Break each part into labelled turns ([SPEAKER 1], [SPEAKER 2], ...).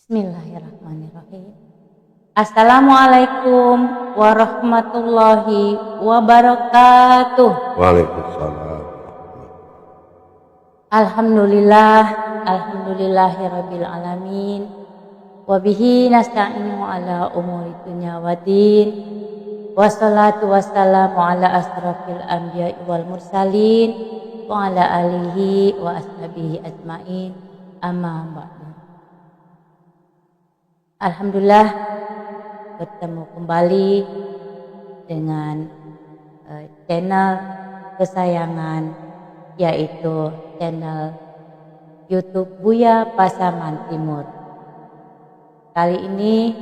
[SPEAKER 1] Bismillahirrahmanirrahim. Assalamualaikum warahmatullahi wabarakatuh.
[SPEAKER 2] Waalaikumsalam.
[SPEAKER 1] Alhamdulillah, alhamdulillahirabbil alamin. Wa bihi nasta'inu ala umuri dunya waddin. Wassalatu wassalamu ala asrafil anbiya'i wal mursalin wa ala alihi wa ashabihi ajmain. Amma ba'du. Alhamdulillah bertemu kembali dengan channel kesayangan, yaitu channel YouTube Buya Pasaman Timur. Kali ini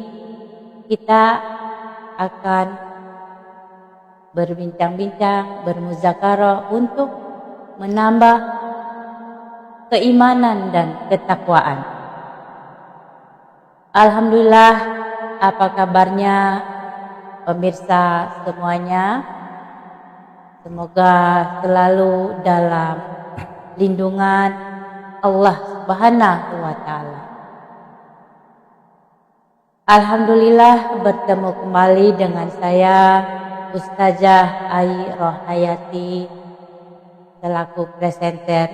[SPEAKER 1] kita akan berbincang-bincang, bermuzakarah untuk menambah keimanan dan ketakwaan. Alhamdulillah, apa kabarnya pemirsa semuanya? Semoga selalu dalam lindungan Allah Subhanahu wa Ta'ala. Alhamdulillah bertemu kembali dengan saya Ustazah Ai Rohayati selaku presenter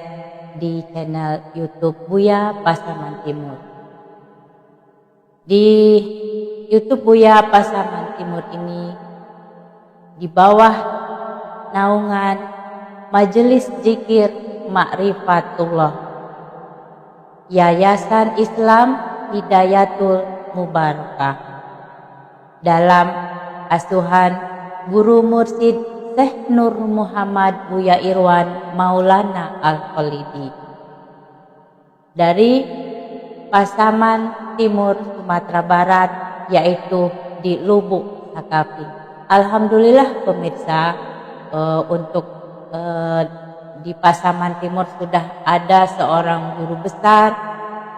[SPEAKER 1] di channel YouTube Buya Pasaman Timur. Di YouTube Buya Pasaman Timur ini di bawah naungan Majelis Zikir Ma'rifatullah Yayasan Islam Hidayatul Mubarakah dalam asuhan Guru Mursid Syekh Nur Muhammad Buya Irwan Maulana Al-Khalidi dari Pasaman Timur Sumatera Barat, yaitu di Lubuk Sakapi. Alhamdulillah pemirsa, untuk di Pasaman Timur sudah ada seorang guru besar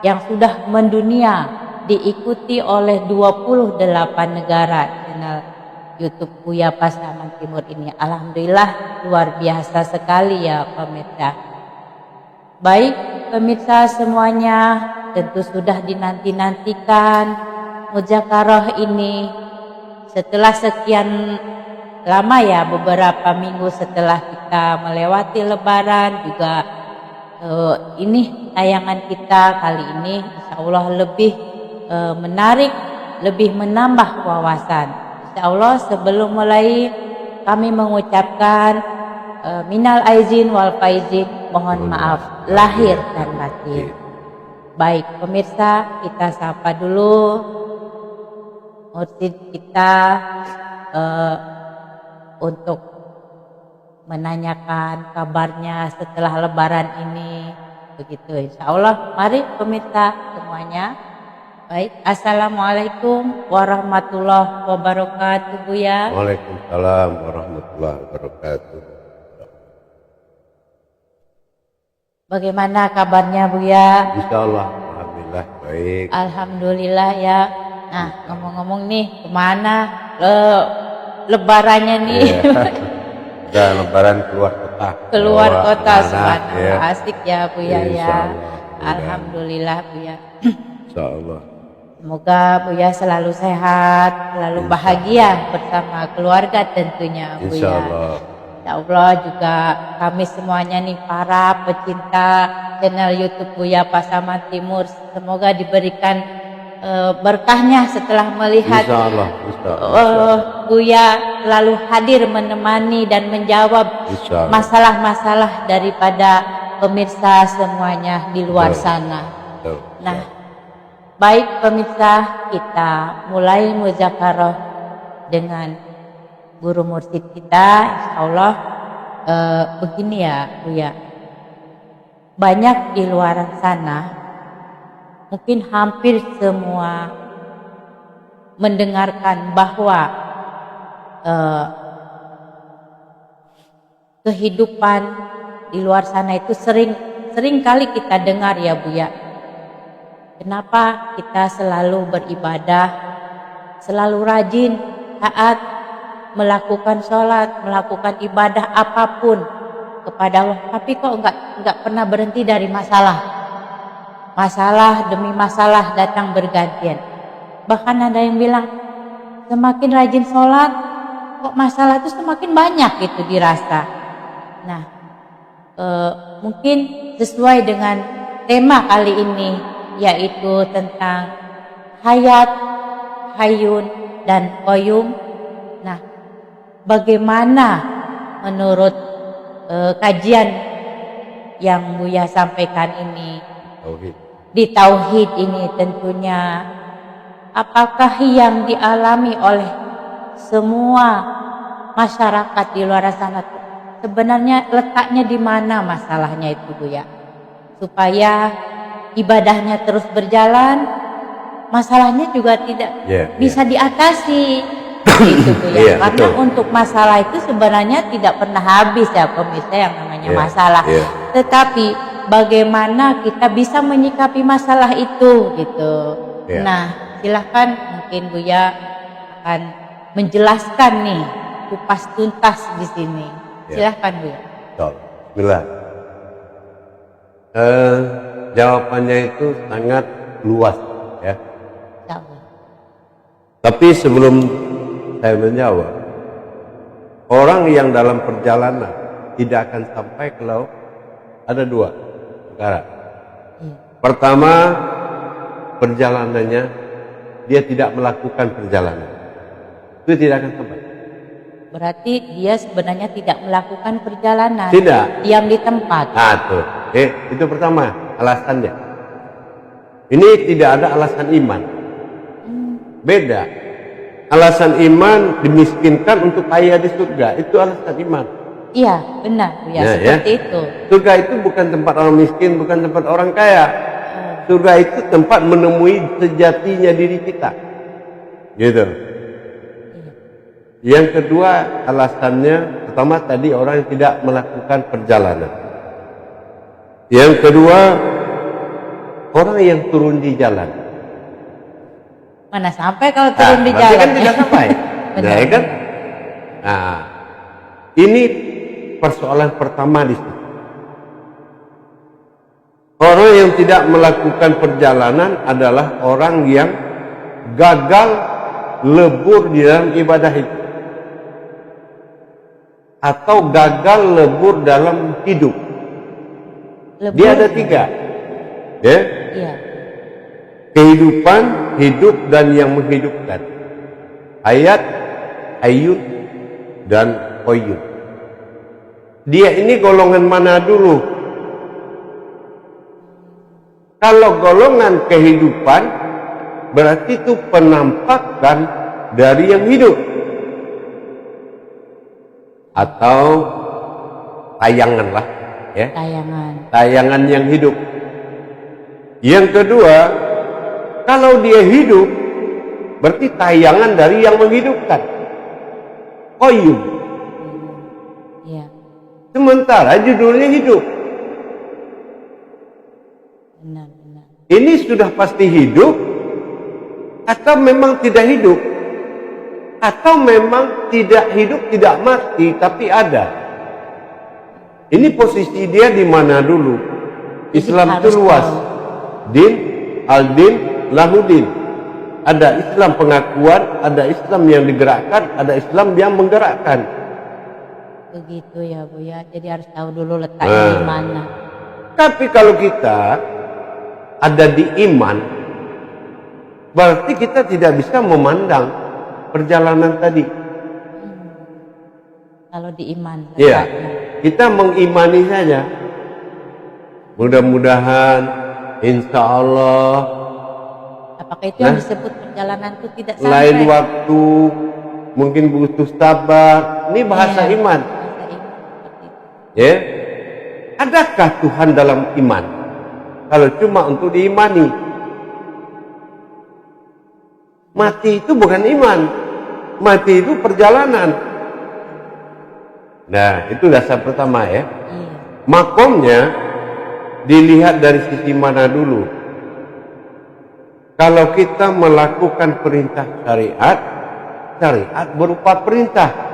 [SPEAKER 1] yang sudah mendunia, diikuti oleh 28 negara channel YouTube Buya Pasaman Timur ini. Alhamdulillah luar biasa sekali ya pemirsa. Baik pemirsa semuanya, tentu sudah dinanti-nantikan muzakarah ini setelah sekian lama ya, beberapa minggu setelah kita melewati lebaran juga. Ini tayangan kita kali ini insya Allah lebih menarik, lebih menambah wawasan. Insya Allah sebelum mulai kami mengucapkan minal aizin wal faizin, mohon maaf lahir dan batin. Baik pemirsa, kita sapa dulu mursid kita untuk menanyakan kabarnya setelah lebaran ini. Begitu insya Allah. Mari pemirsa semuanya. Baik, assalamualaikum warahmatullahi wabarakatuh Buya.
[SPEAKER 2] Waalaikumsalam warahmatullahi wabarakatuh.
[SPEAKER 1] Bagaimana kabarnya Buya?
[SPEAKER 2] Insyaallah, alhamdulillah baik.
[SPEAKER 1] Alhamdulillah ya. Nah ngomong-ngomong nih, kemana lebarannya nih?
[SPEAKER 2] Udah lebaran keluar kota.
[SPEAKER 1] Keluar kota, subhanallah
[SPEAKER 2] ya.
[SPEAKER 1] Asik ya Buya ya.
[SPEAKER 2] Insyaallah.
[SPEAKER 1] Alhamdulillah Buya.
[SPEAKER 2] Insyaallah.
[SPEAKER 1] Semoga Buya selalu sehat, selalu bahagia bersama keluarga tentunya Buya.
[SPEAKER 2] Insyaallah.
[SPEAKER 1] Ya Allah, juga kami semuanya nih para pecinta channel YouTube Buya Pasaman Timur, semoga diberikan berkahnya setelah melihat Buya selalu hadir menemani dan menjawab masalah-masalah daripada pemirsa semuanya di luar sana. Nah, baik pemirsa, kita mulai muzakarah dengan guru mursid kita. Insya Allah begini ya Buya, banyak di luar sana, mungkin hampir semua mendengarkan bahwa kehidupan di luar sana itu sering kali kita dengar ya Buya. Kenapa kita selalu beribadah, selalu rajin, taat, melakukan sholat, melakukan ibadah apapun kepada Allah, tapi kok enggak pernah berhenti dari masalah. masalah demi masalah datang bergantian. Bahkan ada yang bilang, semakin rajin sholat, kok masalah itu semakin banyak itu dirasa. Nah, mungkin sesuai dengan tema kali ini, yaitu tentang hayat, hayyun, dan qayyum. Nah, bagaimana menurut kajian yang Buya sampaikan ini
[SPEAKER 2] Tauhid.
[SPEAKER 1] di tauhid ini tentunya, apakah yang dialami oleh semua masyarakat di luar sana sebenarnya letaknya di mana masalahnya itu Buya, supaya ibadahnya terus berjalan, masalahnya juga tidak bisa diatasi gitu Buya. Karena betul. Untuk masalah itu sebenarnya tidak pernah habis ya pemirsa, yang namanya masalah. Tetapi bagaimana kita bisa menyikapi masalah itu gitu. Nah, silahkan mungkin Buya akan menjelaskan nih kupas tuntas di sini. Silahkan Buya.
[SPEAKER 2] Bismillah. Jawabannya itu sangat luas ya. Tapi sebelum saya menjawab, orang yang dalam perjalanan tidak akan sampai ke laut ada dua perkara. Pertama, perjalanannya dia tidak melakukan perjalanan, itu tidak akan sampai.
[SPEAKER 1] Berarti dia sebenarnya tidak melakukan perjalanan,
[SPEAKER 2] tidak,
[SPEAKER 1] diam di tempat.
[SPEAKER 2] Tuh. Itu pertama alasannya. Ini tidak ada alasan iman. Beda. Alasan iman dimiskinkan untuk kaya di surga, itu alasan iman. Iya, benar ya, seperti itu. Surga itu bukan tempat orang miskin, bukan tempat orang kaya. Surga itu tempat menemui sejatinya diri kita. Gitu. Yang kedua alasannya, pertama tadi orang yang tidak melakukan perjalanan. Yang kedua, orang yang turun di jalan.
[SPEAKER 1] Mana sampai kalau turun di jalan?
[SPEAKER 2] Kan tidak sampai. Nah, kan? Nah, ini persoalan pertama di situ. Orang yang tidak melakukan perjalanan adalah orang yang gagal lebur di dalam ibadah itu, atau gagal lebur dalam hidup. Dia ada tiga, ya? Iya. Kehidupan, hidup, dan yang menghidupkan. Hayat, hayyun, dan qayyum. Dia ini golongan mana dulu? Kalau golongan kehidupan, berarti itu penampakan dari yang hidup, atau tayangan lah, ya. Tayangan yang hidup. Yang kedua, kalau dia hidup, berarti tayangan dari yang menghidupkan, qayyum. Sementara judulnya hidup. Ini sudah pasti hidup, atau memang tidak hidup, atau memang tidak hidup, tidak mati, tapi ada. Ini posisi dia di mana dulu? Islam itu luas. Din, al-din, lahudin. Ada Islam pengakuan, ada Islam yang digerakkan, ada Islam yang menggerakkan.
[SPEAKER 1] Begitu ya Bu ya. Jadi harus tahu dulu letaknya di mana.
[SPEAKER 2] Tapi kalau kita ada di iman, berarti kita tidak bisa memandang perjalanan tadi.
[SPEAKER 1] Kalau di iman,
[SPEAKER 2] ya, kita mengimani saja. Mudah-mudahan, insya Allah.
[SPEAKER 1] Apakah itu yang disebut perjalanan itu tidak sampai?
[SPEAKER 2] Lain waktu, mungkin butuh sabar. Ini bahasa iman. Ya, adakah Tuhan dalam iman? Kalau cuma untuk diimani, mati itu bukan iman, mati itu perjalanan. Nah, itu dasar pertama ya. Makomnya dilihat dari sisi mana dulu. Kalau kita melakukan perintah syariat, syariat berupa perintah.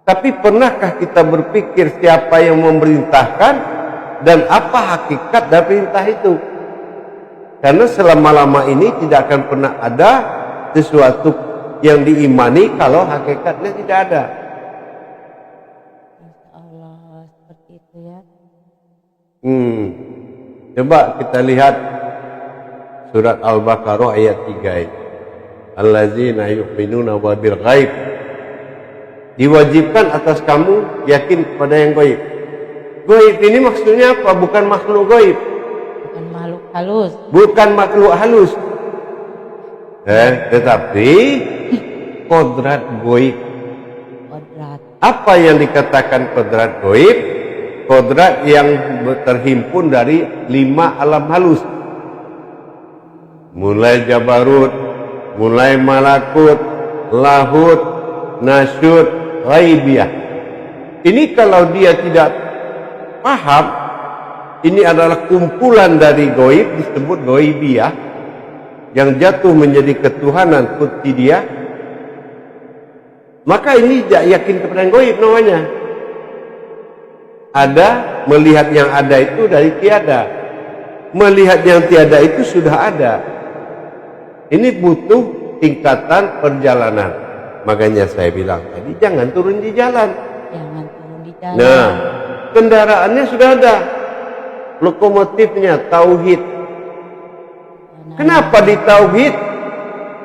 [SPEAKER 2] Tapi pernahkah kita berpikir siapa yang memerintahkan dan apa hakikat dari perintah itu. Karena selama-lama ini tidak akan pernah ada sesuatu yang diimani kalau hakikatnya tidak ada.
[SPEAKER 1] Masya Allah, seperti itu ya.
[SPEAKER 2] Coba kita lihat surat Al-Baqarah ayat 3 ini. Allazina yu'minuna bil ghaib. Diwajibkan atas kamu yakin kepada yang gaib. Gaib ini maksudnya apa? Bukan makhluk gaib.
[SPEAKER 1] Bukan makhluk halus.
[SPEAKER 2] Bukan makhluk halus. Tetapi kodrat gaib.
[SPEAKER 1] Kodrat.
[SPEAKER 2] Apa yang dikatakan kodrat gaib? Kodrat yang terhimpun dari 5 alam halus. Mulai Jabarut, mulai Malakut, Lahut, Nasyut, Ghaibiyah. Ini kalau dia tidak paham, ini adalah kumpulan dari gaib, disebut Ghaibiyah, yang jatuh menjadi ketuhanan kutsi dia. Maka ini tidak yakin kepada yang gaib namanya. Ada, melihat yang ada itu dari tiada. Melihat yang tiada itu sudah ada. Ini butuh tingkatan perjalanan. Makanya saya bilang tadi jangan turun di jalan.
[SPEAKER 1] Jangan turun di jalan.
[SPEAKER 2] Nah, kendaraannya sudah ada. Lokomotifnya tauhid. Kenapa di tauhid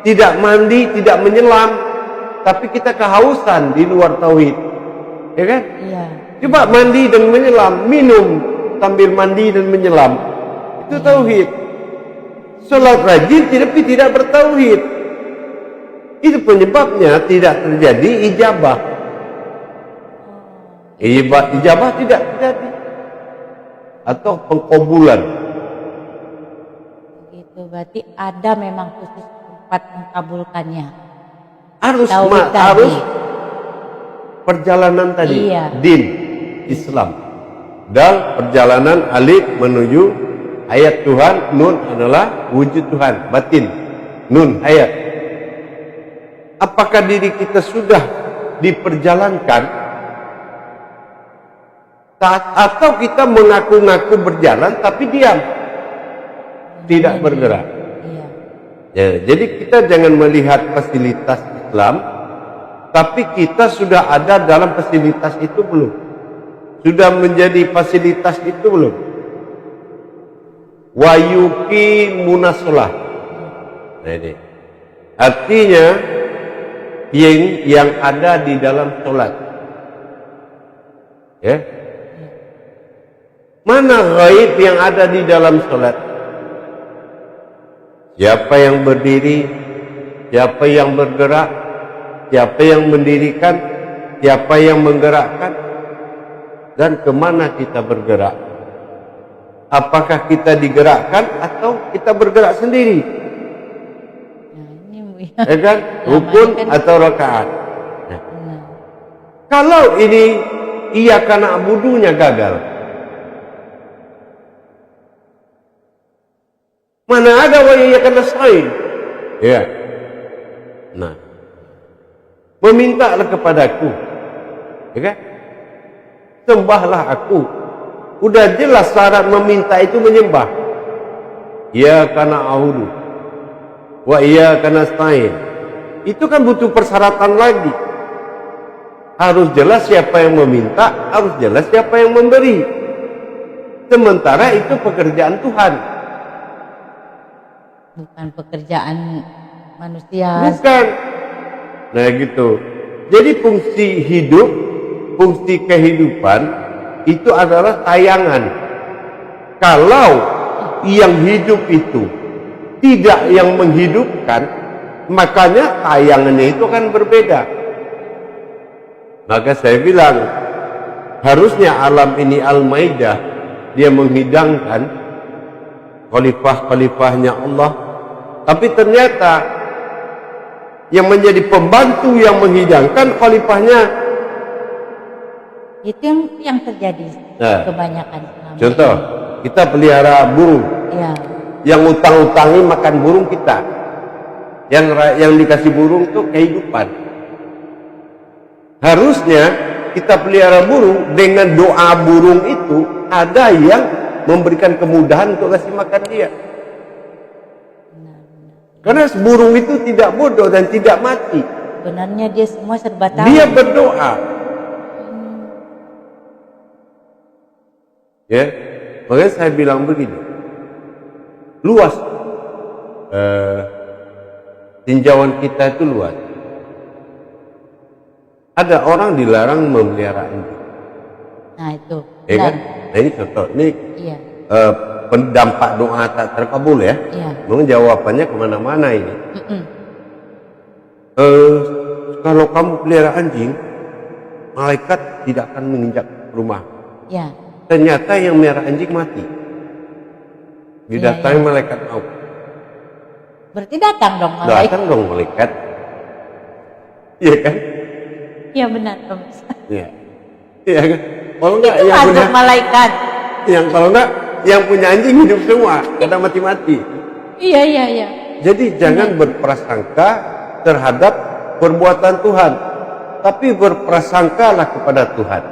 [SPEAKER 2] tidak mandi, tidak menyelam, tapi kita kehausan di luar tauhid? Ya kan?
[SPEAKER 1] Iya.
[SPEAKER 2] Coba mandi dan menyelam, minum sambil mandi dan menyelam. Itu tauhid. Salat rajin tapi tidak bertauhid. Itu penyebabnya tidak terjadi ijabah. Ijabah tidak terjadi. Atau pengkabulan.
[SPEAKER 1] Begitu, berarti ada memang khusus tempat mengkabulkannya.
[SPEAKER 2] Harus perjalanan tadi.
[SPEAKER 1] Iya.
[SPEAKER 2] Din Islam. Dan perjalanan alif menuju ayat Tuhan. Nun adalah wujud Tuhan, batin. Nun ayat. Apakah diri kita sudah diperjalankan, atau kita mengaku-ngaku berjalan tapi diam, tidak bergerak?
[SPEAKER 1] Iya.
[SPEAKER 2] Ya, jadi kita jangan melihat fasilitas Islam, tapi kita sudah ada dalam fasilitas itu belum? Sudah menjadi fasilitas itu belum? Wayuki munasolah. Nah ini artinya yang ada di dalam sholat. Ya. Mana ghaib yang ada di dalam sholat? Siapa yang berdiri? Siapa yang bergerak? Siapa yang mendirikan? Siapa yang menggerakkan? Dan kemana kita bergerak? Apakah kita digerakkan atau kita bergerak sendiri?
[SPEAKER 1] Nah, ini Bu ya.
[SPEAKER 2] Ya kan? Rukun atau rakaat. Nah. Kalau ini iya karena abudunya gagal. Mana ada wa iya karena sain? Ya. Nah. Memintalah kepadaku. Ya kan? Sembahlah aku. Udah jelas syarat meminta itu menyembah. Ya karena abudu. Wa iya karena sain. Itu kan butuh persyaratan lagi. Harus jelas siapa yang meminta, harus jelas siapa yang memberi. Sementara itu pekerjaan Tuhan.
[SPEAKER 1] Bukan pekerjaan manusia.
[SPEAKER 2] Bukan. Nah gitu. Jadi fungsi hidup, fungsi kehidupan itu adalah tayangan. Kalau yang hidup itu tidak yang menghidupkan, makanya tayangannya itu akan berbeda. Maka saya bilang, harusnya alam ini Al-Maidah, dia menghidangkan khalifah-khalifahnya Allah. Tapi ternyata yang menjadi pembantu yang menghidangkan khalifahnya.
[SPEAKER 1] Itu yang terjadi kebanyakan.
[SPEAKER 2] Contoh, kita pelihara burung.
[SPEAKER 1] Ya.
[SPEAKER 2] Yang utang-utangi makan burung kita. Yang dikasih burung itu kehidupan. Harusnya kita pelihara burung, dengan doa burung itu ada yang memberikan kemudahan untuk kasih makan dia. Karena burung itu tidak bodoh dan tidak mati.
[SPEAKER 1] Sebenarnya dia semua serba tahu.
[SPEAKER 2] Dia berdoa. Ya, makanya saya bilang begini, luas tinjauan kita itu luas. Ada orang dilarang memelihara anjing.
[SPEAKER 1] Nah itu.
[SPEAKER 2] Ya kan? Nah ini contoh. Ini
[SPEAKER 1] Iya.
[SPEAKER 2] pendampak doa tak terkabul ya.
[SPEAKER 1] Iya.
[SPEAKER 2] Memang jawabannya kemana-mana ini. Kalau kamu pelihara anjing, malaikat tidak akan menginjak rumah.
[SPEAKER 1] Ya.
[SPEAKER 2] Ternyata yang melihara anjing mati. Didatangi malaikat maut.
[SPEAKER 1] Berarti datang dong malaikat.
[SPEAKER 2] Datang dong malaikat. Iya kan?
[SPEAKER 1] Iya benar Om.
[SPEAKER 2] Iya. Iya kan? Kalau enggak
[SPEAKER 1] Itu
[SPEAKER 2] yang
[SPEAKER 1] masuk
[SPEAKER 2] punya
[SPEAKER 1] malaikat.
[SPEAKER 2] kalau enggak yang punya anjing hidup semua, kada mati-mati.
[SPEAKER 1] Iya.
[SPEAKER 2] Jadi jangan berprasangka terhadap perbuatan Tuhan, tapi berprasangkalah kepada Tuhan.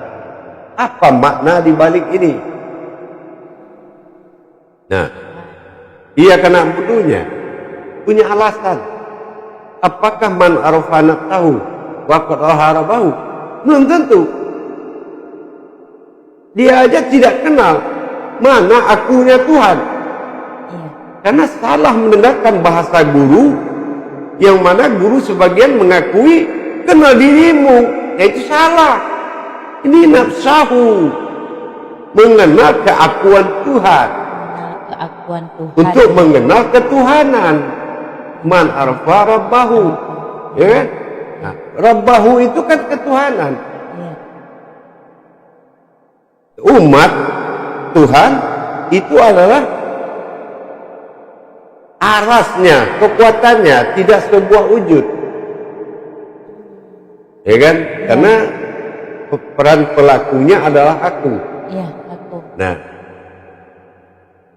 [SPEAKER 2] Apa makna di balik ini? Nah, ia kena budunya punya alasan. Apakah man arafana tahu waqad harabahu? Belum tentu. Dia aja tidak kenal mana akunya Tuhan.
[SPEAKER 1] Iya.
[SPEAKER 2] Karena salah mendengarkan bahasa guru, yang mana guru sebagian mengakui kenal dirimu, itu salah. Ini nafsahu, mengenal keakuan Tuhan,
[SPEAKER 1] Mengenal keakuan Tuhan.
[SPEAKER 2] untuk mengenal ketuhanan. Man arfa rabbahu, ya kan? Nah, rabbahu itu kan ketuhanan.
[SPEAKER 1] Iya.
[SPEAKER 2] Umat Tuhan itu adalah arasnya, kekuatannya, tidak sebuah wujud, ya kan? Karena peran pelakunya adalah aku.
[SPEAKER 1] Iya, aku.
[SPEAKER 2] Nah,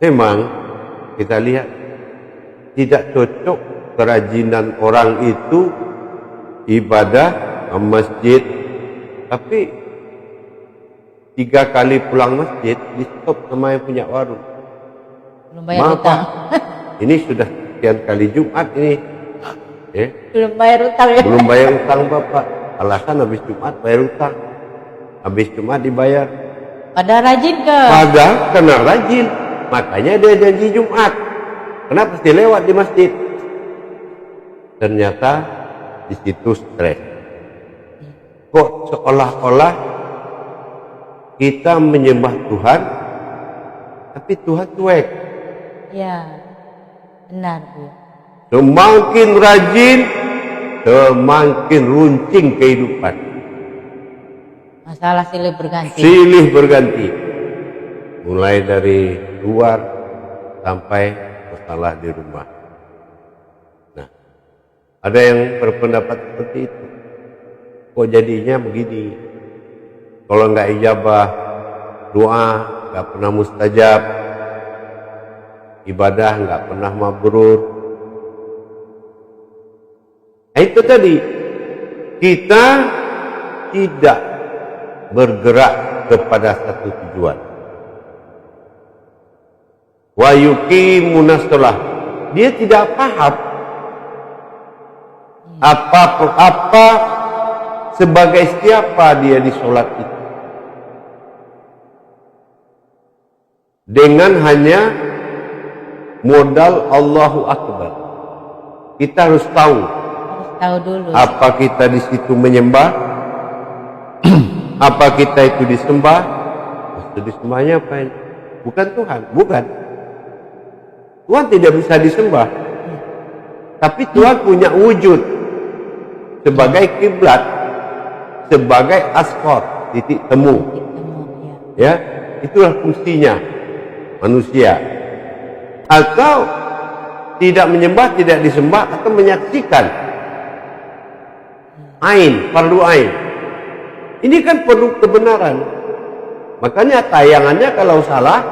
[SPEAKER 2] memang kita lihat tidak cocok kerajinan orang itu ibadah ke masjid, tapi 3 kali pulang masjid di stop sama yang punya warung.
[SPEAKER 1] Belum bayar
[SPEAKER 2] Maaf,
[SPEAKER 1] utang.
[SPEAKER 2] Pak, ini sudah sekian kali Jumat ini, ya,
[SPEAKER 1] Belum bayar utang ya.
[SPEAKER 2] belum bayar utang Bapak. Alasan habis Jumat bayar utang, habis Jumat dibayar.
[SPEAKER 1] Pada rajin ke?
[SPEAKER 2] Padahal karena rajin, makanya dia janji Jumat. Kenapa pasti lewat di masjid? Ternyata di situ stres. Kok seolah-olah kita menyembah Tuhan, tapi Tuhan cuek.
[SPEAKER 1] Ya, benar Bu.
[SPEAKER 2] Semakin rajin, semakin runcing kehidupan.
[SPEAKER 1] Masalah silih berganti.
[SPEAKER 2] Silih berganti. Mulai dari luar sampai masalah di rumah. Nah, ada yang berpendapat seperti itu. Kok jadinya begini? Kalau nggak ijabah, doa nggak pernah mustajab, ibadah nggak pernah mabrur. Nah, itu tadi, kita tidak bergerak kepada satu tujuan. Wa yuqimuna shalah. Dia tidak paham apa sebagai siapa dia di sholat itu. Dengan hanya modal Allahu Akbar. Kita harus tahu.
[SPEAKER 1] Harus tahu dulu.
[SPEAKER 2] Apa kita di situ menyembah? Apa kita itu disembah? Maksud disembahnya apa ini? Bukan Tuhan, bukan. Tuhan tidak bisa disembah. Tapi Tuhan punya wujud sebagai kiblat, sebagai askor, titik temu. Ya, itulah fungsinya manusia. Atau tidak menyembah, tidak disembah, atau menyaksikan ain, fardu ain. Ini kan perlu kebenaran. Makanya tayangannya kalau salah,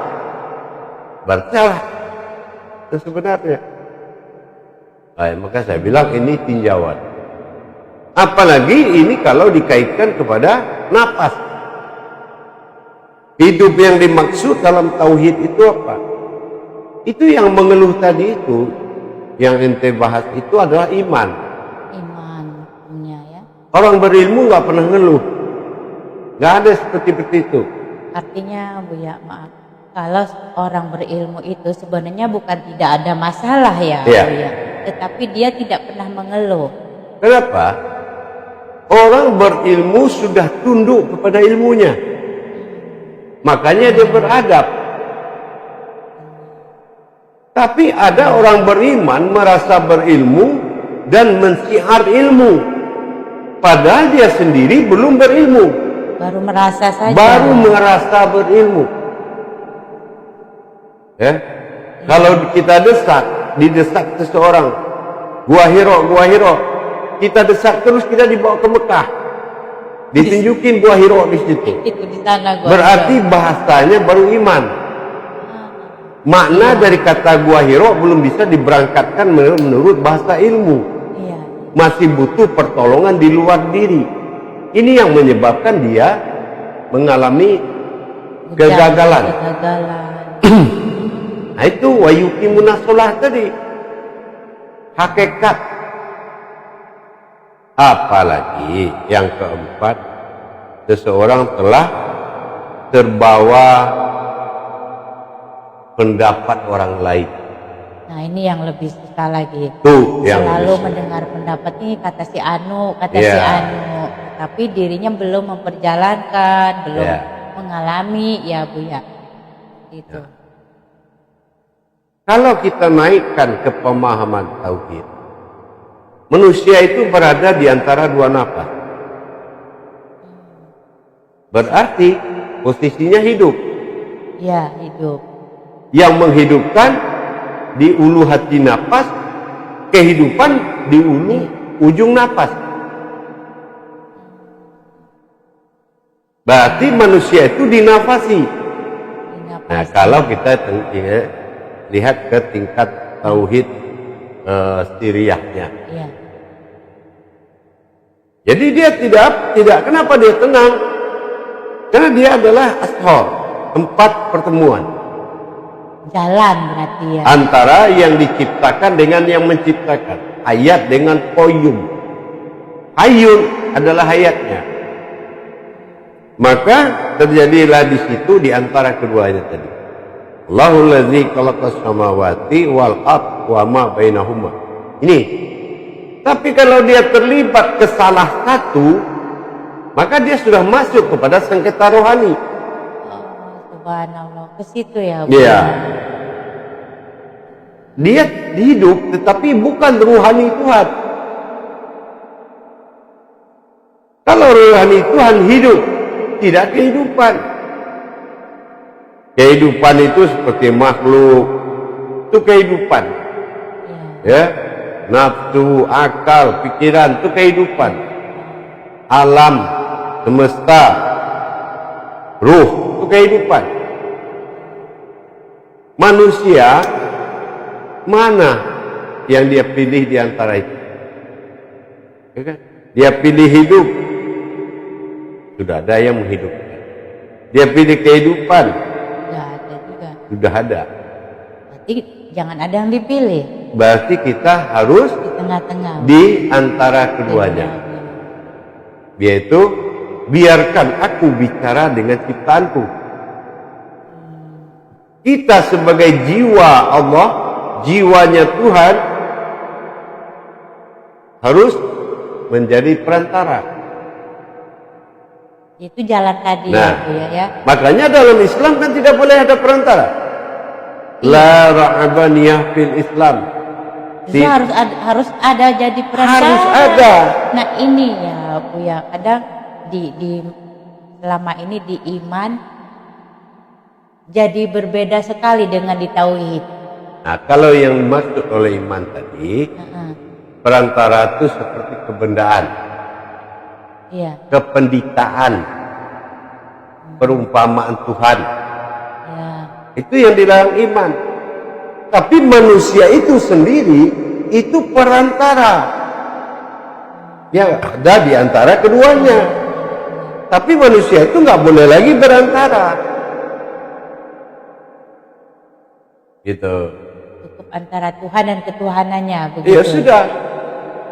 [SPEAKER 2] berarti salah. Itu sebenarnya. Maka saya bilang ini tinjauan. Apalagi ini kalau dikaitkan kepada napas. Hidup yang dimaksud dalam tauhid itu apa? Itu yang mengeluh tadi itu, yang ente bahas itu adalah iman.
[SPEAKER 1] Iman punya ya.
[SPEAKER 2] Orang berilmu nggak pernah ngeluh, nggak ada seperti itu.
[SPEAKER 1] Artinya Buya, maaf, kalau orang berilmu itu sebenarnya bukan tidak ada masalah ya,
[SPEAKER 2] Iya.
[SPEAKER 1] Buya, tetapi dia tidak pernah mengeluh.
[SPEAKER 2] Kenapa? Orang berilmu sudah tunduk kepada ilmunya, makanya dia beradab. Tapi ada orang beriman merasa berilmu dan mensiar ilmu, padahal dia sendiri belum berilmu,
[SPEAKER 1] Baru merasa saja.
[SPEAKER 2] baru merasa berilmu. Ya, kalau kita didesak seseorang, gua Hiro, kita desak terus, kita dibawa ke Mekah, ditunjukin gua Hiro di situ.
[SPEAKER 1] Itu di sana gua.
[SPEAKER 2] Berarti bahasanya baru iman. Makna dari kata gua Hiro belum bisa diberangkatkan menurut bahasa ilmu.
[SPEAKER 1] Iya.
[SPEAKER 2] Masih butuh pertolongan di luar diri. Ini yang menyebabkan dia mengalami kegagalan. Nah itu wayuki munasolah tadi. Hakikat. Apalagi yang keempat, seseorang telah terbawa pendapat orang lain.
[SPEAKER 1] Nah ini yang lebih susah lagi.
[SPEAKER 2] Tuh yang
[SPEAKER 1] Selalu
[SPEAKER 2] bisa.
[SPEAKER 1] mendengar pendapat ini kata si Anu, kata
[SPEAKER 2] Ya.
[SPEAKER 1] si Anu, tapi dirinya belum memperjalankan, belum
[SPEAKER 2] Ya.
[SPEAKER 1] mengalami, ya Buya. Itu.
[SPEAKER 2] Kalau kita naikkan ke pemahaman tauhid, manusia itu berada di antara dua nafas. Berarti posisinya hidup.
[SPEAKER 1] Ya, hidup.
[SPEAKER 2] Yang menghidupkan di ulu hati nafas, kehidupan di ulu ujung nafas. Berarti manusia itu dinafasi. Nah, kalau kita lihat ke tingkat tauhid siriyahnya.
[SPEAKER 1] Iya.
[SPEAKER 2] Jadi dia tidak kenapa dia tenang? Karena dia adalah ashor, tempat pertemuan
[SPEAKER 1] Jalan berarti ya.
[SPEAKER 2] antara yang diciptakan dengan yang menciptakan. Hayat dengan qayyum. Hayyun adalah hayatnya. Maka terjadilah di situ di antara keduanya tadi. Allahul ladzi khalaqas samawati wal ardh wa ma bainahuma. Ini. Tapi kalau dia terlibat ke salah satu, maka dia sudah masuk kepada sengketa rohani.
[SPEAKER 1] Oh, subhanallah. Ke situ ya.
[SPEAKER 2] Iya. Dia hidup tetapi bukan rohani Tuhan. Kalau rohani Tuhan hidup, tidak kehidupan. Kehidupan itu seperti makhluk, itu kehidupan. Ya, nafsu, akal, pikiran itu kehidupan. Alam, semesta, ruh itu kehidupan. Manusia mana yang dia pilih di antara itu? Ya kan? Dia pilih hidup, sudah ada yang menghidupkan. Dia pilih kehidupan,
[SPEAKER 1] Sudah ada juga.
[SPEAKER 2] sudah ada.
[SPEAKER 1] Berarti jangan ada yang dipilih.
[SPEAKER 2] Berarti kita harus
[SPEAKER 1] Di tengah-tengah.
[SPEAKER 2] di antara keduanya, yaitu biarkan aku bicara dengan ciptaanku. Kita sebagai jiwa Allah, jiwanya Tuhan, harus menjadi perantara.
[SPEAKER 1] Itu jalan tadi
[SPEAKER 2] Nah,
[SPEAKER 1] ya Bu ya.
[SPEAKER 2] makanya dalam Islam kan tidak boleh ada perantara. La ra'abaniyah fil Islam.
[SPEAKER 1] Itu harus ada jadi perantara.
[SPEAKER 2] Harus ada.
[SPEAKER 1] Nah ini ya Bu ya, kadang di selama ini di iman jadi berbeda sekali dengan di tauhid.
[SPEAKER 2] Nah, kalau yang dimaksud oleh iman tadi, perantara itu seperti kebendaan,
[SPEAKER 1] Iya.
[SPEAKER 2] kependitaan, perumpamaan Tuhan.
[SPEAKER 1] Ya.
[SPEAKER 2] Itu yang dilarang iman. Tapi manusia itu sendiri itu perantara. Ya ada di antara keduanya. Tapi manusia itu nggak boleh lagi berantara. Gitu.
[SPEAKER 1] Cukup antara Tuhan dan ketuhanannya begitu.
[SPEAKER 2] Ya sudah.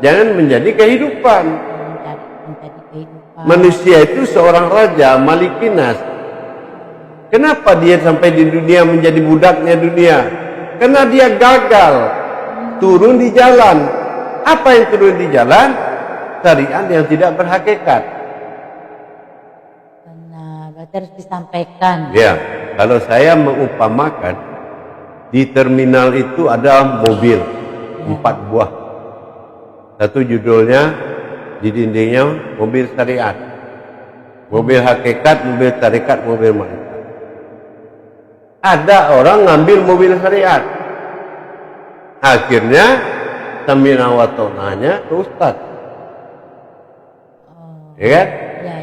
[SPEAKER 2] Jangan menjadi kehidupan.
[SPEAKER 1] Menjadi kehidupan.
[SPEAKER 2] Manusia itu seorang raja, malikinas. Kenapa dia sampai di dunia menjadi budaknya dunia? Karena dia gagal turun di jalan. Apa yang turun di jalan? Syariat yang tidak berhakikat.
[SPEAKER 1] Benar, berarti harus disampaikan.
[SPEAKER 2] Ya, kalau saya mengumpamakan di terminal itu ada mobil 4 buah. Satu judulnya di dindingnya mobil syariat, mobil hakikat, mobil tarikat, mobil makrifat. Ada orang ngambil mobil syariat, akhirnya sami'na wa ta'nanya ke ustaz. Ya kan?
[SPEAKER 1] Ya.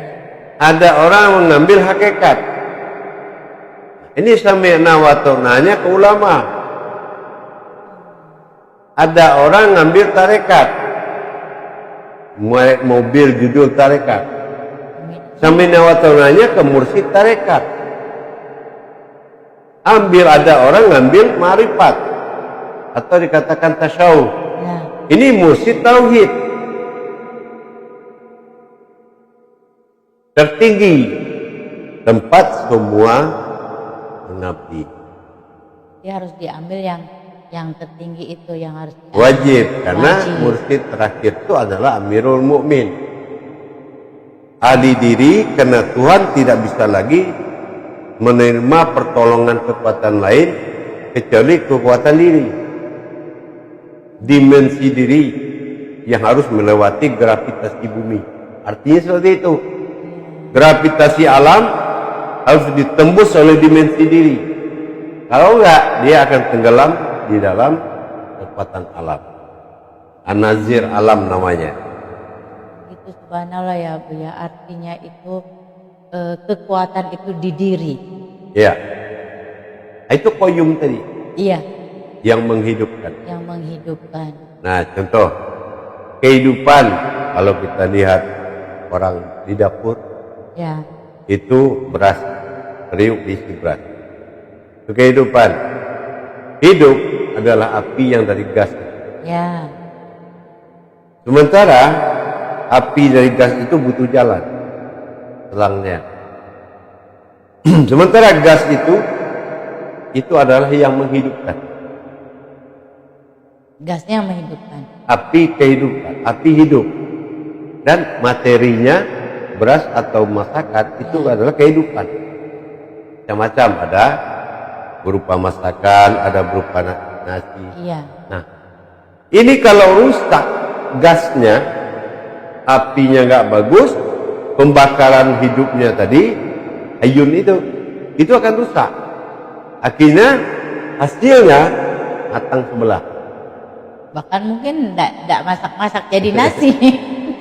[SPEAKER 2] Ada orang mengambil hakikat. Ini sami'na wa ta'nanya ke ulama. Ada orang ngambil tarekat. Mobil judul tarekat. Sami'na wa ta'nanya ke mursyid tarekat. Ada orang ngambil ma'rifat atau dikatakan tasyawuf.
[SPEAKER 1] Ya.
[SPEAKER 2] Ini mursyid tauhid. Tertinggi tempat semua mengabdi.
[SPEAKER 1] Dia harus diambil yang tertinggi itu yang harus
[SPEAKER 2] Wajib, karena mursyid terakhir itu adalah Amirul Mukmin. Ahli diri, karena Tuhan tidak bisa lagi menerima pertolongan kekuatan lain kecuali kekuatan diri. Dimensi diri yang harus melewati gravitasi bumi. Artinya seperti itu. Gravitasi alam harus ditembus oleh dimensi diri. Kalau enggak, dia akan tenggelam di dalam kekuatan alam. An-Nazir alam namanya.
[SPEAKER 1] itu subhanallah ya Bu ya. Artinya itu kekuatan itu di diri.
[SPEAKER 2] Ya. Itu koyum tadi.
[SPEAKER 1] Iya.
[SPEAKER 2] Yang menghidupkan.
[SPEAKER 1] Yang menghidupkan.
[SPEAKER 2] Nah, contoh kehidupan kalau kita lihat orang di dapur.
[SPEAKER 1] Ya.
[SPEAKER 2] Itu beras, teriuk diisi beras. Itu kehidupan. Hidup adalah api yang dari gas.
[SPEAKER 1] Ya.
[SPEAKER 2] Sementara api dari gas itu butuh jalan, selangnya. Sementara gas itu adalah yang menghidupkan.
[SPEAKER 1] Gasnya yang menghidupkan.
[SPEAKER 2] Api kehidupan, api hidup. Dan materinya beras atau masakan itu adalah kehidupan. Macam-macam, ada berupa masakan, ada berupa nasi.
[SPEAKER 1] Iya.
[SPEAKER 2] Nah, ini kalau rusak gasnya, apinya nggak bagus, pembakaran hidupnya tadi, ayun itu akan rusak. Akhirnya hasilnya matang sebelah.
[SPEAKER 1] Bahkan mungkin tidak masak-masak jadi nasi.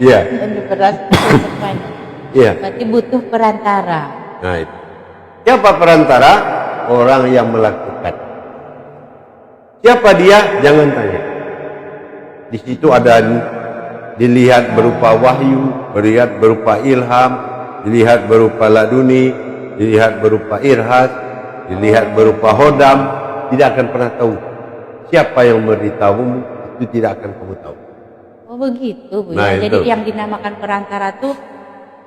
[SPEAKER 2] Iya.
[SPEAKER 1] Dan beras semuanya.
[SPEAKER 2] Iya.
[SPEAKER 1] Berarti butuh perantara.
[SPEAKER 2] Nah itu. Siapa perantara? Orang yang melakukan. Siapa dia? Jangan tanya. Di situ ada dilihat berupa wahyu, dilihat berupa ilham, dilihat berupa laduni, dilihat berupa irhas, dilihat berupa hodam. Tidak akan pernah tahu. Siapa yang memberitahumu, itu tidak akan kamu tahu.
[SPEAKER 1] Oh begitu Bu
[SPEAKER 2] Nah,
[SPEAKER 1] ya. Jadi
[SPEAKER 2] itu.
[SPEAKER 1] yang dinamakan perantara tuh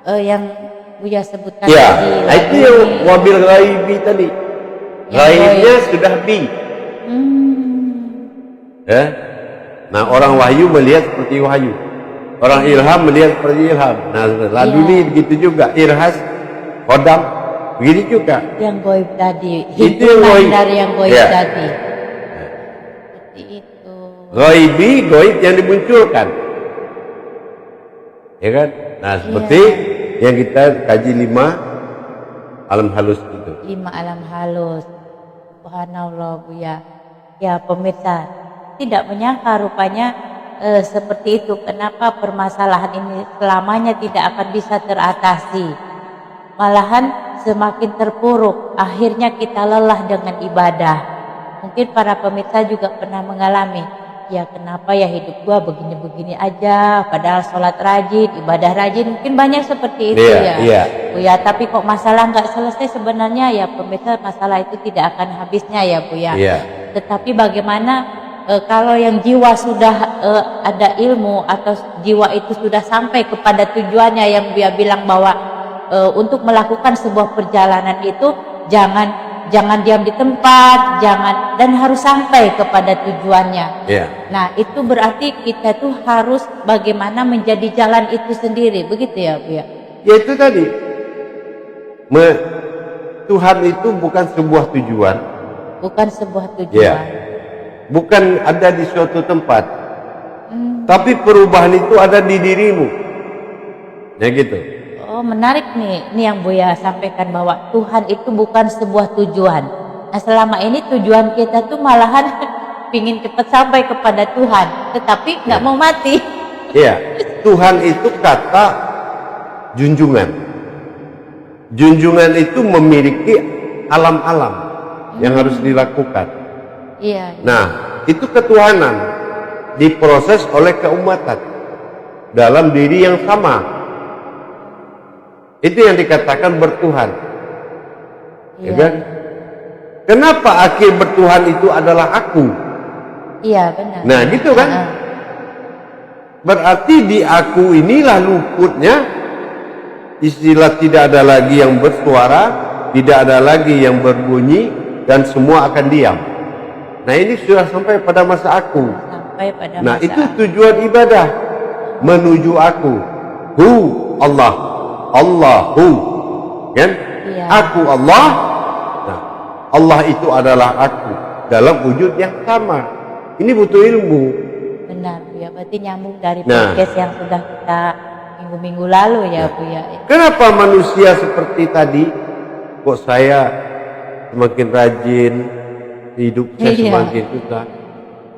[SPEAKER 1] yang Buya sebutkan
[SPEAKER 2] Ya,
[SPEAKER 1] tadi.
[SPEAKER 2] itu yang wabil ghaibi tadi. Ghaibnya sudah bi. Ya. Nah, orang wahyu melihat seperti wahyu. Orang ilham melihat seperti ilham. Nah, laduni begitu juga. Irhas, kodam, begitu juga.
[SPEAKER 1] Yang goib tadi.
[SPEAKER 2] Itu yang
[SPEAKER 1] Himpunan
[SPEAKER 2] goib.
[SPEAKER 1] dari yang goib
[SPEAKER 2] Ya.
[SPEAKER 1] tadi. Seperti itu.
[SPEAKER 2] Ghaibi, goib yang dimunculkan. Ya kan? Nah, seperti yang kita kaji 5 alam halus itu.
[SPEAKER 1] 5 alam halus. Subhanallah Bu ya. Ya pemirsa, tidak menyangka rupanya seperti itu. Kenapa permasalahan ini selamanya tidak akan bisa teratasi. Malahan semakin terpuruk. Akhirnya kita lelah dengan ibadah. Mungkin para pemirsa juga pernah mengalami. ya kenapa ya hidup gua begini-begini aja, padahal sholat rajin, ibadah rajin, mungkin banyak seperti itu Bu ya. Tapi kok masalah nggak selesai sebenarnya ya pemirsa, masalah itu tidak akan habisnya ya Bu ya. Tetapi bagaimana kalau yang jiwa sudah ada ilmu atau jiwa itu sudah sampai kepada tujuannya, yang dia bilang bahwa untuk melakukan sebuah perjalanan itu jangan diam di tempat, dan harus sampai kepada tujuannya. Nah, itu berarti kita tuh harus bagaimana menjadi jalan itu sendiri, begitu ya Bu ya?
[SPEAKER 2] Ya itu tadi. Tuhan itu bukan sebuah tujuan.
[SPEAKER 1] Bukan sebuah tujuan.
[SPEAKER 2] Bukan ada di suatu tempat. Tapi perubahan itu ada di dirimu. Ya gitu.
[SPEAKER 1] Oh, menarik nih. Ini yang Buya sampaikan bahwa Tuhan itu bukan sebuah tujuan. Nah, selama ini tujuan kita tuh malahan pingin cepat sampai kepada Tuhan, tetapi nggak mau mati.
[SPEAKER 2] Tuhan itu kata junjungan. Junjungan itu memiliki alam-alam yang harus dilakukan. Nah, itu ketuhanan diproses oleh keumatan dalam diri yang sama. Itu yang dikatakan bertuhan. Ya kan? Kenapa akhir bertuhan itu adalah aku?
[SPEAKER 1] Iya, benar.
[SPEAKER 2] Nah, gitu kan? Berarti di aku inilah luputnya istilah tidak ada lagi yang bersuara, tidak ada lagi yang berbunyi, dan semua akan diam. Nah, ini sudah sampai pada masa aku. Nah, itu tujuan ibadah, menuju aku. Hu Allah, Allahu, kan? Aku Allah. Nah, Allah itu adalah aku dalam wujud yang sama. Ini butuh ilmu.
[SPEAKER 1] Benar Bu ya, berarti nyambung dari podcast yang sudah kita minggu-minggu lalu ya Bu ya.
[SPEAKER 2] Kenapa manusia seperti tadi kok saya semakin rajin, hidup saya semakin susah?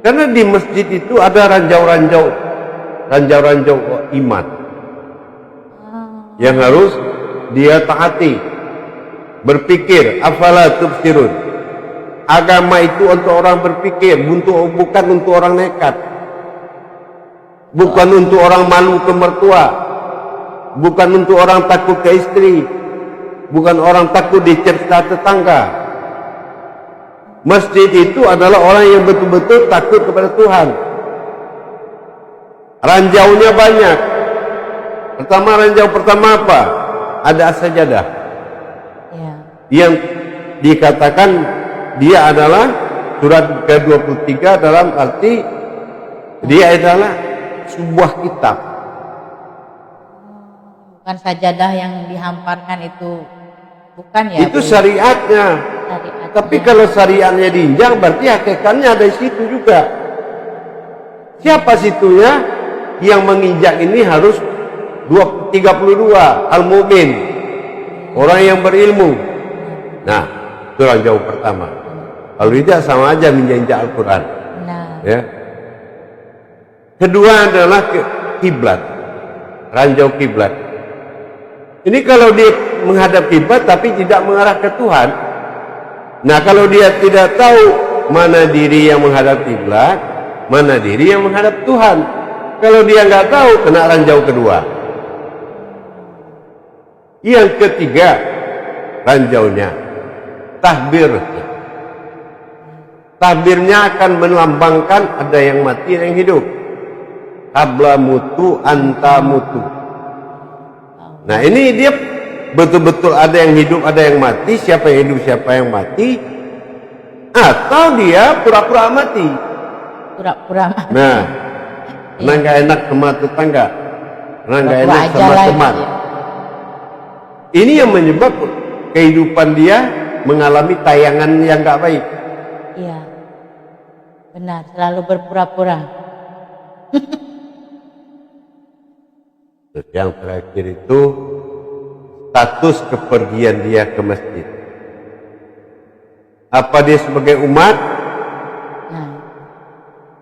[SPEAKER 2] Karena di masjid itu ada ranjau-ranjau iman yang harus dia taati, berpikir. Afala tubsirun. Agama itu untuk orang berpikir, bukan untuk orang nekat, bukan untuk orang malu ke mertua, bukan untuk orang takut ke istri, bukan orang takut dicerca tetangga. Masjid itu adalah orang yang betul-betul takut kepada Tuhan. Ranjaunya banyak. Ranjau pertama apa? Ada as-sajadah. Yang dikatakan dia adalah surat ke-23 dalam arti dia adalah sebuah kitab.
[SPEAKER 1] Bukan sajadah yang dihamparkan itu, bukan ya?
[SPEAKER 2] Itu syariatnya. Tapi kalau syariatnya diinjak, berarti hakikatnya ada di situ juga. Siapa situnya? Yang menginjak ini harus 32 al-mu'min, orang yang berilmu. Nah, itu ranjau pertama. Kalau tidak sama aja menginjak Al-Quran. Ya. Kedua adalah kiblat, ranjau kiblat. Ini kalau dia menghadap kiblat tapi tidak mengarah ke Tuhan. Nah, kalau dia tidak tahu mana diri yang menghadap kiblat, mana diri yang menghadap Tuhan. Kalau dia nggak tahu, kena ranjau kedua. Yang ketiga, ranjaunya tahbir. Tahbirnya akan melambangkan ada yang mati, ada yang hidup. Qabla mutu anta mutu. Nah, ini dia betul-betul ada yang hidup, ada yang mati. Siapa yang hidup, siapa yang mati. Atau dia pura-pura mati.
[SPEAKER 1] Pura-pura mati.
[SPEAKER 2] Nah, karena nggak enak sama tetangga, karena nggak enak sama teman. Ini yang menyebabkan kehidupan dia mengalami tayangan yang nggak baik.
[SPEAKER 1] Iya, benar, selalu berpura-pura.
[SPEAKER 2] Terus yang terakhir itu status kepergian dia ke masjid. Apa dia sebagai umat?
[SPEAKER 1] Nah.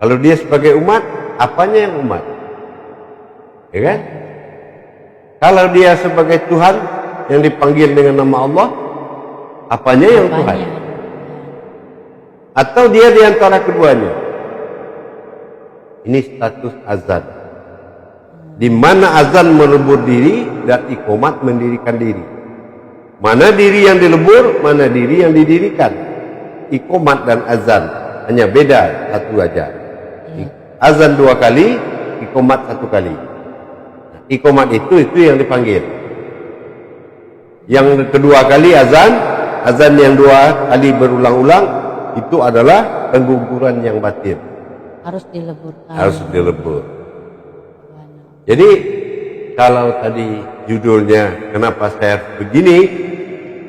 [SPEAKER 2] Kalau dia sebagai umat, apanya yang umat? Ya kan? Kalau dia sebagai Tuhan yang dipanggil dengan nama Allah, apanya yang Tuhan? Atau dia di antara keduanya? Ini status azan. Di mana azan melebur diri dan iqamat mendirikan diri. Mana diri yang dilebur, mana diri yang didirikan. Iqamat dan azan hanya beda satu aja. Azan 2 kali, iqamat 1 kali. Iqamat itu yang dipanggil. Yang kedua kali azan yang 2 kali berulang-ulang itu adalah pengguguran yang batin.
[SPEAKER 1] Harus dileburkan.
[SPEAKER 2] Harus dilebur. Jadi kalau tadi judulnya kenapa saya begini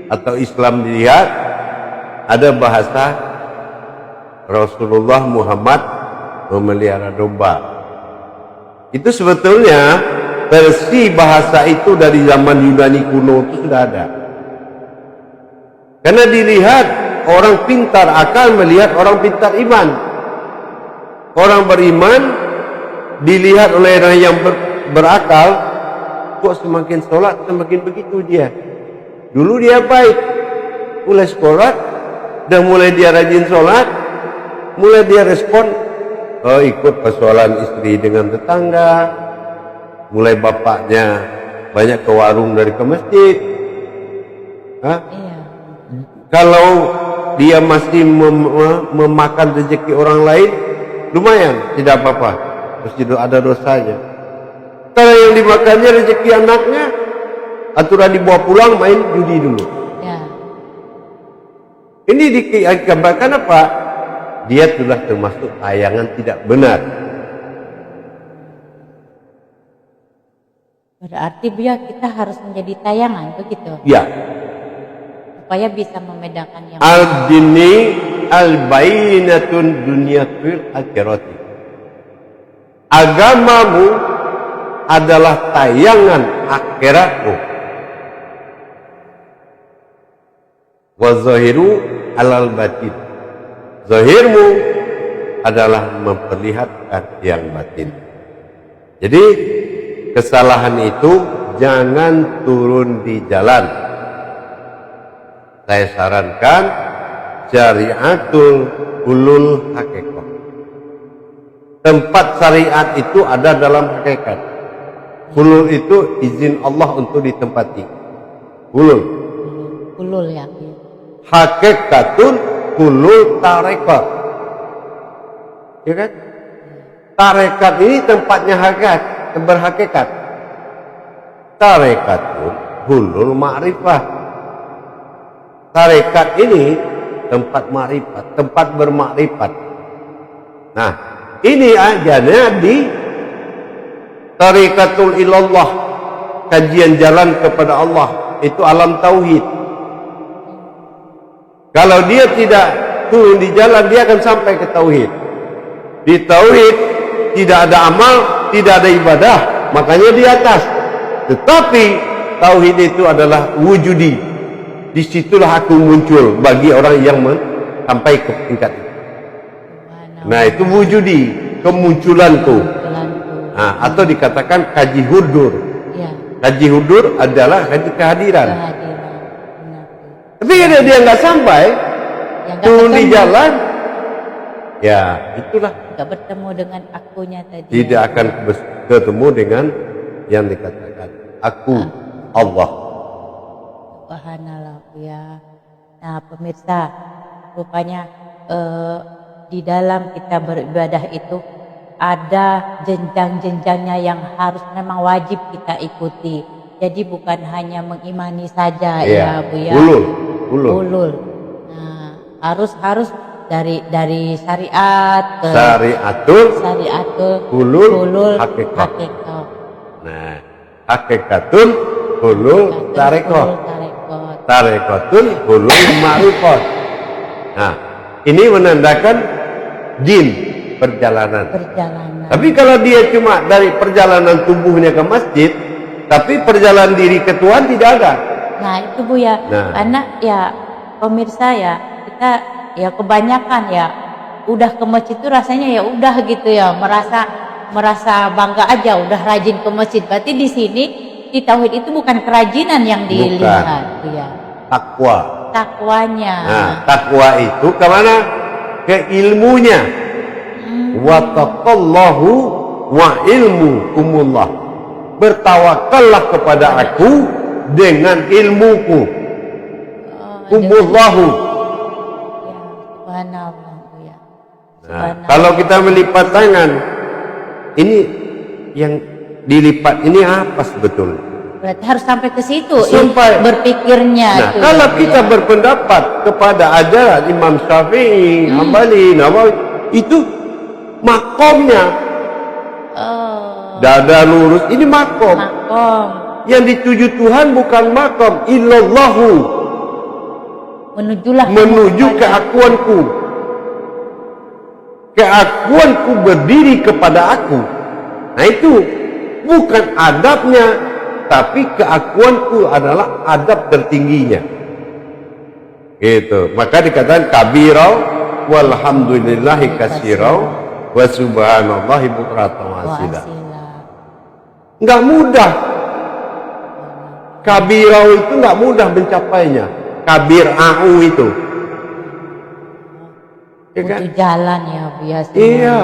[SPEAKER 2] atau Islam dilihat, ada bahasa Rasulullah Muhammad memelihara domba. Itu sebetulnya versi bahasa itu dari zaman Yunani kuno itu sudah ada. Karena dilihat orang pintar akal melihat orang pintar iman. Orang beriman dilihat oleh orang yang berakal, kok semakin sholat semakin begitu dia. Dulu dia baik, mulai sholat, dan mulai dia rajin sholat, mulai dia respon, ikut persoalan istri dengan tetangga, mulai bapaknya banyak ke warung dari ke masjid. Iya. Kalau dia masih memakan rezeki orang lain, lumayan, tidak apa-apa, mesti ada dosanya. Kalau yang dimakannya rezeki anaknya, aturan dibawa pulang main judi dulu. Ya. Ini digambarkan apa? Dia telah termasuk tayangan tidak benar.
[SPEAKER 1] Berarti ya kita harus menjadi tayangan, begitu?
[SPEAKER 2] Ya.
[SPEAKER 1] Supaya bisa membedakan yang
[SPEAKER 2] al-dini al-bainatun dunyatul akhirati. Agamamu adalah tayangan akhiratmu. Wa zahiru alal batin. Zahirmu adalah memperlihatkan yang batin. Jadi kesalahan itu jangan turun di jalan. Saya sarankan syariatul ulul hakikat. Tempat syariat itu ada dalam hakikat. Ulul itu izin Allah untuk ditempati. Ulul.
[SPEAKER 1] Ulul ya.
[SPEAKER 2] Hakikatun ulul tarekat. Ya kan? Tarekat ini tempatnya hakikat, berhakikat. Tarekatun ulul ma'rifah. Tarekat ini tempat ma'rifat, tempat bermakrifat. Nah, ini ajarnya di Tarikatul ilallah, kajian jalan kepada Allah, itu alam tauhid. Kalau dia tidak turun di jalan, dia akan sampai ke tauhid. Di tauhid tidak ada amal, tidak ada ibadah, makanya di atas. Tetapi tauhid itu adalah wujudi. Disitulah aku muncul bagi orang yang sampai ke tingkat itu. Nah, itu wujudi, kemunculanku. Nah, atau dikatakan kaji hudur. Ya. Kaji hudur adalah kaji kehadiran. Tapi kalau dia nggak sampai, turun di jalan, ya itulah.
[SPEAKER 1] Nggak bertemu dengan akunya tadi.
[SPEAKER 2] Tidak akan ketemu dengan yang dikatakan aku Allah.
[SPEAKER 1] Subhanallah ya. Nah pemirsa, rupanya di dalam kita beribadah itu ada jenjang-jenjangnya yang harus memang wajib kita ikuti. Jadi bukan hanya mengimani saja ya Bu ya. Ulul. Nah, harus dari syariat ke syariatul ulul hakikat.
[SPEAKER 2] Nah, hakikatun ulul tarekat. Tarekatun ulul ma'rifat. Nah, ini menandakan din perjalanan. Tapi kalau dia cuma dari perjalanan tubuhnya ke masjid, tapi perjalanan diri ke Tuhan tidak ada.
[SPEAKER 1] Nah itu Bu ya, karena ya pemirsa ya, kita ya kebanyakan ya udah ke masjid itu rasanya ya udah gitu ya, merasa bangga aja udah rajin ke masjid. Berarti di sini di tauhid itu bukan kerajinan yang dilihat, Bu ya. Takwanya.
[SPEAKER 2] Nah, takwa itu kemana? Ke ilmunya. Wattaqallahu wa ilmukumullah. Bertawakallah kepada aku dengan ilmuku. Kumullahu.
[SPEAKER 1] Ya, subhanallah ya.
[SPEAKER 2] Nah, kalau kita melipat tangan, ini yang dilipat ini apa sebetulnya?
[SPEAKER 1] Berarti harus sampai ke situ
[SPEAKER 2] Sampai
[SPEAKER 1] berpikirnya.
[SPEAKER 2] Nah, kalau kita berpendapat kepada ajaran Imam Syafi'i, Hambali, Nawawi, itu makomnya dada lurus, ini makom. Yang dituju Tuhan bukan makom, illallahu, menuju keakuanku. Keakuanku berdiri kepada aku. Nah, itu bukan adabnya, tapi keakuanku adalah adab tertingginya. Gitu. Maka dikatakan kabirau walhamdulillahi katsirau wa subhanallahi bukratan wa asila. Enggak mudah. Kabirau itu enggak mudah mencapainya. Kabir au itu. Ya kan?
[SPEAKER 1] Itu jalan ya biasa.
[SPEAKER 2] Iya.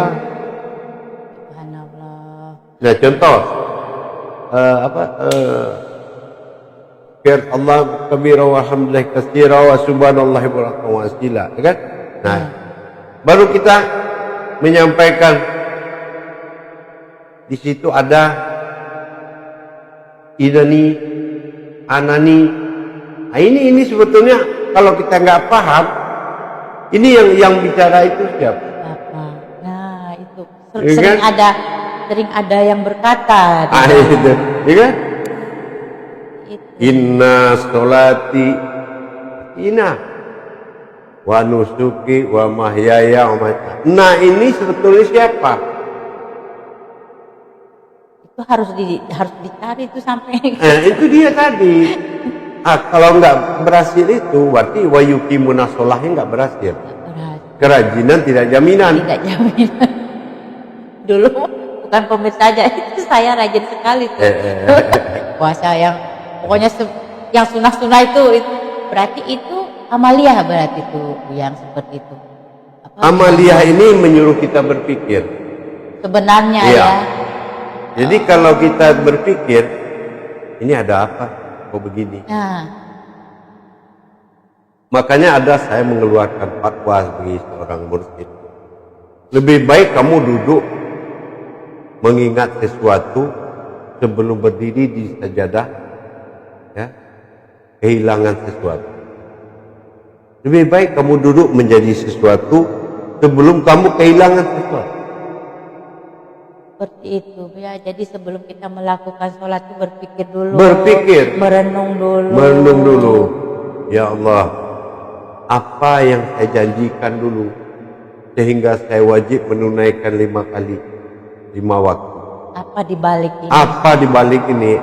[SPEAKER 1] Subhanallah.
[SPEAKER 2] Nah, contoh Allah kabira wa hamdallahi katsira wa subhanallahi bukratan wa asila, ya kan? Nah, baru kita menyampaikan di situ ada idani, anani. Nah, ini sebetulnya kalau kita nggak paham, ini yang bicara itu siapa?
[SPEAKER 1] Apa? Nah, itu
[SPEAKER 2] Ya
[SPEAKER 1] sering ada yang berkata.
[SPEAKER 2] Itu, ya kan?
[SPEAKER 1] Itu.
[SPEAKER 2] Inna sholati inna wa nusuki wa mahyaya wa mamati. Nah, ini sebetulnya siapa?
[SPEAKER 1] Itu harus dicari itu sampai.
[SPEAKER 2] Itu dia tadi. Kalau nggak berhasil itu berarti wa yuqimuna sholahnya nggak berhasil. Kerajinan tidak jaminan.
[SPEAKER 1] Tidak jaminan. Dulu bukan pemirsa saja, itu saya rajin sekali tuh. Puasa yang pokoknya yang sunah-sunah itu berarti itu amaliyah, berarti itu yang seperti itu.
[SPEAKER 2] Amaliyah ini menyuruh kita berpikir.
[SPEAKER 1] Sebenarnya
[SPEAKER 2] iya.
[SPEAKER 1] Ya.
[SPEAKER 2] Jadi kalau kita berpikir ini ada apa? Kok begini?
[SPEAKER 1] Nah.
[SPEAKER 2] Makanya saya mengeluarkan fatwa bagi seorang mursyid. Lebih baik kamu duduk mengingat sesuatu sebelum berdiri di sajadah, ya, kehilangan sesuatu. Lebih baik kamu duduk menjadi sesuatu sebelum kamu kehilangan sesuatu.
[SPEAKER 1] Seperti itu ya. Jadi sebelum kita melakukan sholat itu berpikir dulu. Merenung dulu. Ya Allah, apa yang saya janjikan dulu sehingga saya wajib menunaikan 5 kali 5 waktu. Apa dibalik ini?
[SPEAKER 2] Apa dibalik ini?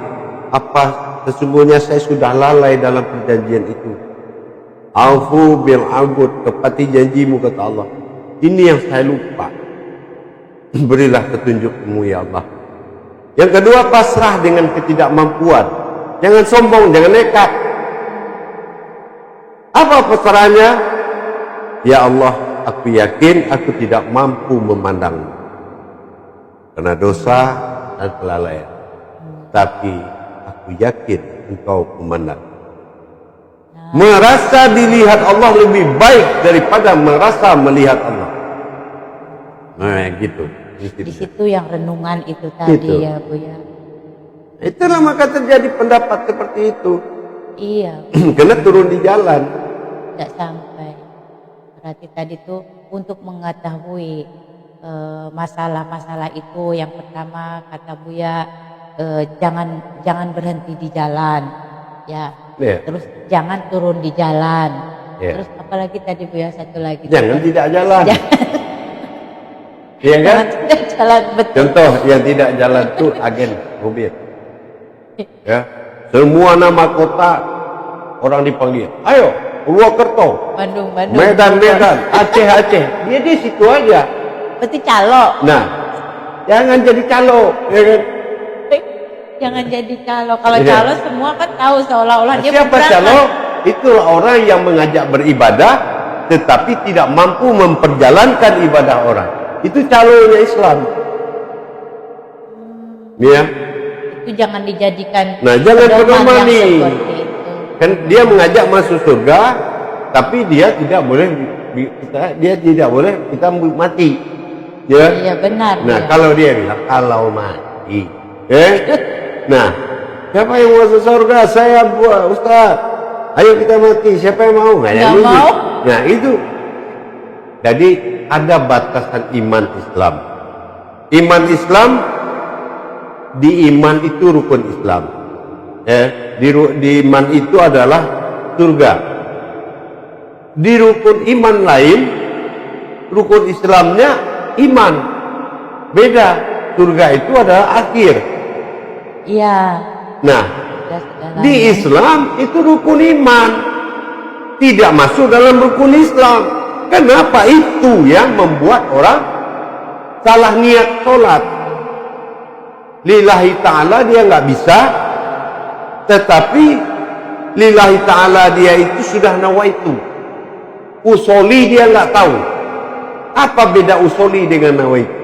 [SPEAKER 2] Apa sesungguhnya saya sudah lalai dalam perjanjian itu? Aufu bil abud, tepati janjimu kata Allah. Ini yang saya lupa. Berilah petunjukmu ya Allah. Yang kedua, pasrah dengan ketidakmampuan. Jangan sombong, jangan nekat. Apa pasrahnya? Ya Allah, aku yakin aku tidak mampu memandangmu karena dosa dan kelalaian. Tapi aku yakin engkau memandang. Merasa dilihat Allah lebih baik daripada merasa melihat Allah. Nah, gitu.
[SPEAKER 1] Di situ yang renungan itu tadi gitu. Ya Bu ya.
[SPEAKER 2] Itulah maka terjadi pendapat seperti itu.
[SPEAKER 1] Iya.
[SPEAKER 2] Karena turun di jalan.
[SPEAKER 1] Tidak sampai. Berarti tadi tuh untuk mengetahui masalah-masalah itu, yang pertama kata Buya, jangan berhenti di jalan, ya. Terus jangan turun di jalan. Terus apalagi tadi Buya satu lagi.
[SPEAKER 2] Jangan tidak jalan. Iya kan?
[SPEAKER 1] Tidak jalan, betul.
[SPEAKER 2] Contoh yang tidak jalan tuh agen mobil. Ya, semua nama kota orang dipanggil. Ayo, Purwokerto,
[SPEAKER 1] Bandung,
[SPEAKER 2] Medan, Aceh. Dia di situ aja.
[SPEAKER 1] Berarti calo.
[SPEAKER 2] Nah, jangan jadi calo, ya kan?
[SPEAKER 1] Jangan jadi calo. Kalau calo semua kan tahu seolah-olah dia
[SPEAKER 2] siapa calo? Itulah orang yang mengajak beribadah tetapi tidak mampu memperjalankan ibadah orang. itu calonnya Islam. Ya.
[SPEAKER 1] Itu jangan dijadikan
[SPEAKER 2] Nah, jangan pedoman
[SPEAKER 1] yang
[SPEAKER 2] nih.
[SPEAKER 1] seperti itu.
[SPEAKER 2] Kan dia mengajak masuk surga, tapi dia tidak boleh kita mati. Ya.
[SPEAKER 1] Iya benar.
[SPEAKER 2] Nah,
[SPEAKER 1] ya.
[SPEAKER 2] kalau dia bilang kalau mati, nah, siapa yang masuk surga? Saya buat Ustaz. Ayo kita mati. Siapa yang mau? Nggak
[SPEAKER 1] mau.
[SPEAKER 2] Nah, itu. Jadi ada batasan iman Islam. Iman Islam, di iman itu rukun Islam. Di iman itu adalah surga. Di rukun iman lain, rukun Islamnya iman. Beda. Surga itu adalah akhir.
[SPEAKER 1] Iya.
[SPEAKER 2] Nah, di Islam itu rukun iman. Tidak masuk dalam rukun Islam. Kenapa? Itu yang membuat orang salah niat sholat. Lillahi ta'ala dia nggak bisa, tetapi lillahi ta'ala dia itu sudah nawaitu. Usoli dia nggak tahu. Apa beda usoli dengan nawaitu?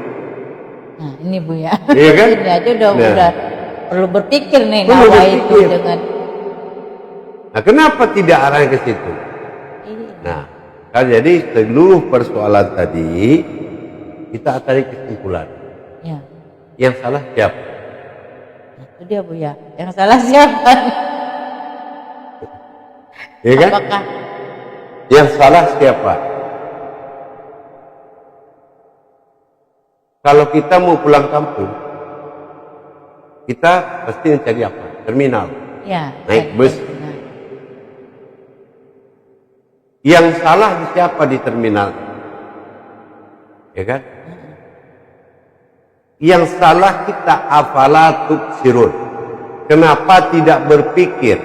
[SPEAKER 1] Nah, ini Bu ya.
[SPEAKER 2] Iya kan?
[SPEAKER 1] Ini aja udah perlu berpikir nih
[SPEAKER 2] Perlu
[SPEAKER 1] nawaitu
[SPEAKER 2] berpikir.
[SPEAKER 1] dengan.
[SPEAKER 2] Nah, kenapa tidak arah ke situ?
[SPEAKER 1] Iya.
[SPEAKER 2] Nah, kan jadi seluruh persoalan tadi kita tarik kesimpulan.
[SPEAKER 1] Ya.
[SPEAKER 2] Yang salah siapa?
[SPEAKER 1] Nah, itu dia Bu ya. Yang salah siapa?
[SPEAKER 2] Ya kan?
[SPEAKER 1] Apakah
[SPEAKER 2] Yang salah siapa? Kalau kita mau pulang kampung, kita pasti mencari apa? Terminal.
[SPEAKER 1] ya
[SPEAKER 2] Naik bus.
[SPEAKER 1] Nah,
[SPEAKER 2] Yang salah di siapa di terminal? Ya kan? Yang salah kita afala tubsirun. Kenapa tidak berpikir?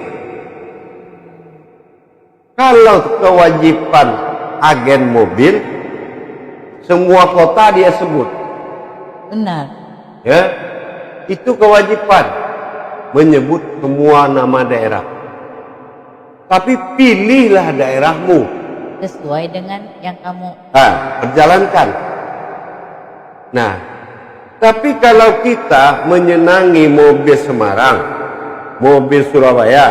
[SPEAKER 2] Kalau kewajiban agen mobil, semua kota dia sebut.
[SPEAKER 1] benar.
[SPEAKER 2] Ya, itu kewajiban menyebut semua nama daerah. Tapi pilihlah daerahmu.
[SPEAKER 1] Sesuai dengan yang kamu.
[SPEAKER 2] Perjalankan. Nah, tapi kalau kita menyenangi mobil Semarang, mobil Surabaya,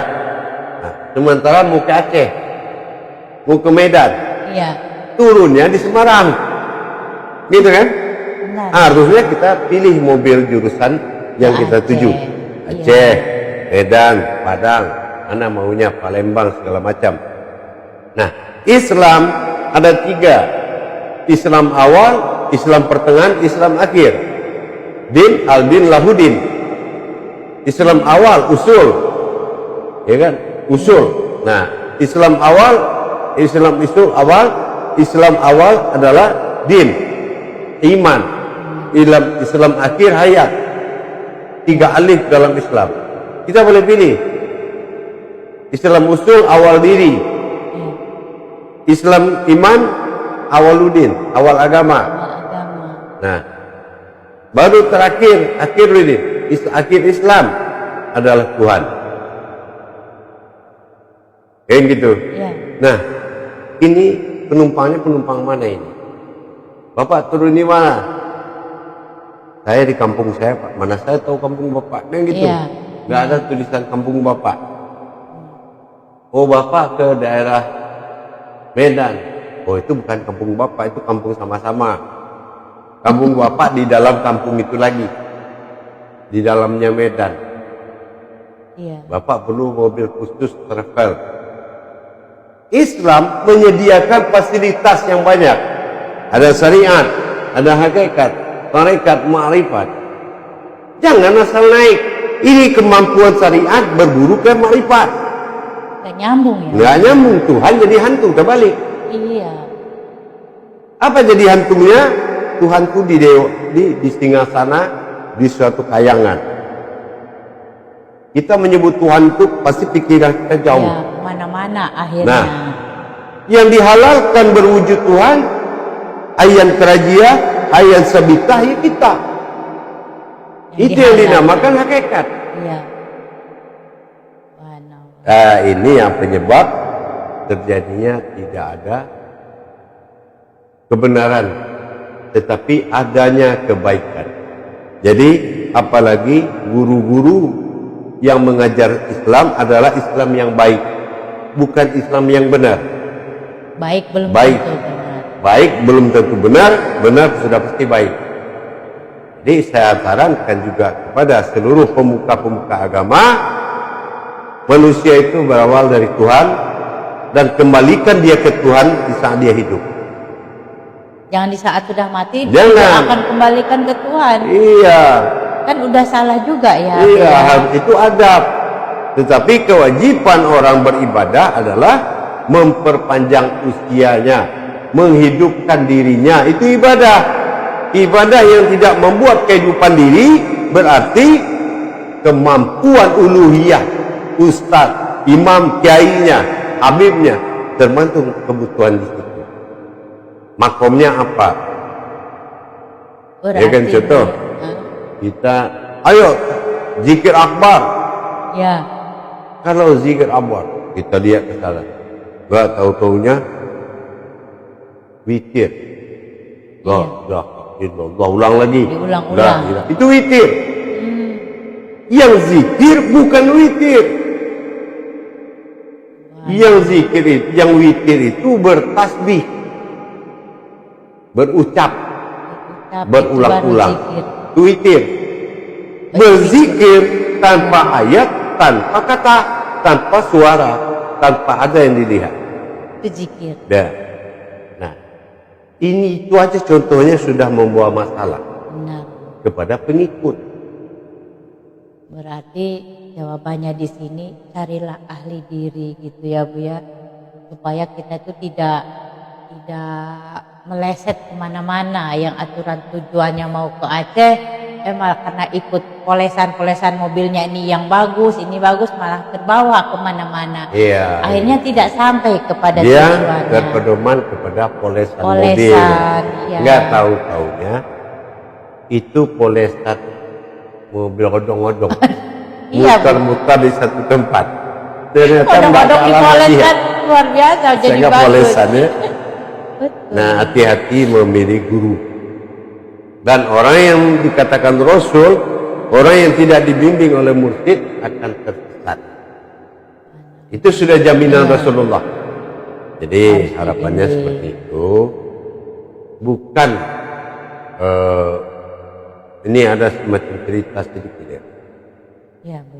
[SPEAKER 2] nah, sementara mau ke Aceh, mau ke Medan,
[SPEAKER 1] Iya.
[SPEAKER 2] turunnya di Semarang, gitu kan?
[SPEAKER 1] Benar.
[SPEAKER 2] Harusnya kita pilih mobil jurusan yang
[SPEAKER 1] Ke
[SPEAKER 2] kita
[SPEAKER 1] Aceh.
[SPEAKER 2] tuju.
[SPEAKER 1] Iya.
[SPEAKER 2] Aceh, Medan, Padang, mana maunya Palembang segala macam. Nah, Islam ada 3. Islam awal, Islam pertengahan, Islam akhir. Din al-din lahudin. Islam awal usul. Ya kan? Usul. Nah, Islam awal, Islam Islam awal adalah din, iman. Islam akhir hayat. 3 alif dalam Islam. Kita boleh pilih. Islam usul awal diri. Islam iman awaludin, awal agama.
[SPEAKER 1] Agama.
[SPEAKER 2] Nah, baru terakhir akhirudin, akhir Islam adalah Tuhan. Kayak gitu.
[SPEAKER 1] Iya.
[SPEAKER 2] Nah, ini penumpangnya penumpang mana ini? Bapak turun di mana? Saya di kampung saya, Pak. Mana saya tahu kampung Bapak? Nah, gitu.
[SPEAKER 1] Iya.
[SPEAKER 2] Nggak ada tulisan kampung Bapak. Oh, Bapak ke daerah Medan. Oh, itu bukan kampung Bapak, itu kampung sama-sama. Kampung Bapak di dalam kampung itu lagi. Di dalamnya Medan.
[SPEAKER 1] Iya.
[SPEAKER 2] Bapak perlu mobil khusus travel. Islam menyediakan fasilitas yang banyak. Ada syariat, ada hakikat, tarekat, ma'rifat. Jangan asal naik. Ini kemampuan syariat berburu ke ma'rifat.
[SPEAKER 1] Nggak nyambung ya.
[SPEAKER 2] Nggak nyambung, Tuhan jadi hantu terbalik.
[SPEAKER 1] Iya.
[SPEAKER 2] Apa jadi hantunya? Tuhanku di singgasana di suatu kayangan. Kita menyebut Tuhan itu pasti pikiran kita jauh.
[SPEAKER 1] Ya, mana-mana akhirnya.
[SPEAKER 2] Nah, yang dihalalkan berwujud Tuhan, ayan kerajia, ayan sabitah ya kita. Itu yang dinamakan hakikat.
[SPEAKER 1] Iya. Subhanallah.
[SPEAKER 2] Ini yang penyebab terjadinya tidak ada kebenaran tetapi adanya kebaikan. Jadi apalagi guru-guru yang mengajar Islam adalah Islam yang baik, bukan Islam yang benar.
[SPEAKER 1] Baik belum
[SPEAKER 2] Baik.
[SPEAKER 1] tentu benar.
[SPEAKER 2] Baik belum tentu benar, benar sudah pasti baik. Jadi saya sarankan juga kepada seluruh pemuka-pemuka agama, manusia itu berawal dari Tuhan dan kembalikan dia ke Tuhan di saat dia hidup.
[SPEAKER 1] Jangan di saat sudah mati
[SPEAKER 2] Jangan.
[SPEAKER 1] dia akan kembalikan ke Tuhan.
[SPEAKER 2] Iya.
[SPEAKER 1] Kan udah salah juga ya.
[SPEAKER 2] Iya,
[SPEAKER 1] ya.
[SPEAKER 2] itu adab. Tetapi kewajiban orang beribadah adalah memperpanjang usianya, menghidupkan dirinya. Itu ibadah. Ibadah yang tidak membuat kehidupan diri berarti kemampuan uluhiyah ustaz, imam, kiainya, habibnya tergantung kebutuhan di situ. Makomnya apa? Ya kan contoh kita, ayo zikir akbar.
[SPEAKER 1] Ya.
[SPEAKER 2] Kalau zikir akbar kita lihat ke sana, nggak tahu-taunya witir. Allah, ulang lagi.
[SPEAKER 1] Diulang-ulang.
[SPEAKER 2] Itu witir. Yang zikir bukan witir. Yang zikir itu, yang witir itu bertasbih, berucap, berulang-ulang. Itu witir. Berzikir tanpa ayat, tanpa kata, tanpa suara, tanpa ada yang dilihat.
[SPEAKER 1] Itu zikir.
[SPEAKER 2] Nah, ini itu aja contohnya sudah membawa masalah
[SPEAKER 1] Benar.
[SPEAKER 2] kepada pengikut.
[SPEAKER 1] Berarti jawabannya di sini carilah ahli diri gitu ya Bu ya, supaya kita itu tidak meleset kemana-mana yang aturan tujuannya mau ke Aceh, malah karena ikut polesan mobilnya ini yang bagus, ini bagus, malah terbawa kemana-mana.
[SPEAKER 2] Iya.
[SPEAKER 1] Akhirnya tidak sampai kepada
[SPEAKER 2] Dia
[SPEAKER 1] tujuannya.
[SPEAKER 2] berpedoman kepada polesan mobil.
[SPEAKER 1] Iya.
[SPEAKER 2] Nggak tahu-taunya itu polesan mobil odong-odong.
[SPEAKER 1] Iya, Bu.
[SPEAKER 2] Muter-muter di satu tempat. Ternyata
[SPEAKER 1] Odong-odong di polesan luar biasa jadi
[SPEAKER 2] Sehingga
[SPEAKER 1] bagus.
[SPEAKER 2] polesan ya.
[SPEAKER 1] Betul.
[SPEAKER 2] Nah, hati-hati memilih guru. Dan orang yang dikatakan Rasul, orang yang tidak dibimbing oleh mursyid akan tersesat. Itu sudah jaminan Rasulullah. Jadi harapannya seperti itu. Bukan ini ada semacam cerita sedikit ya.
[SPEAKER 1] Ya, Bu.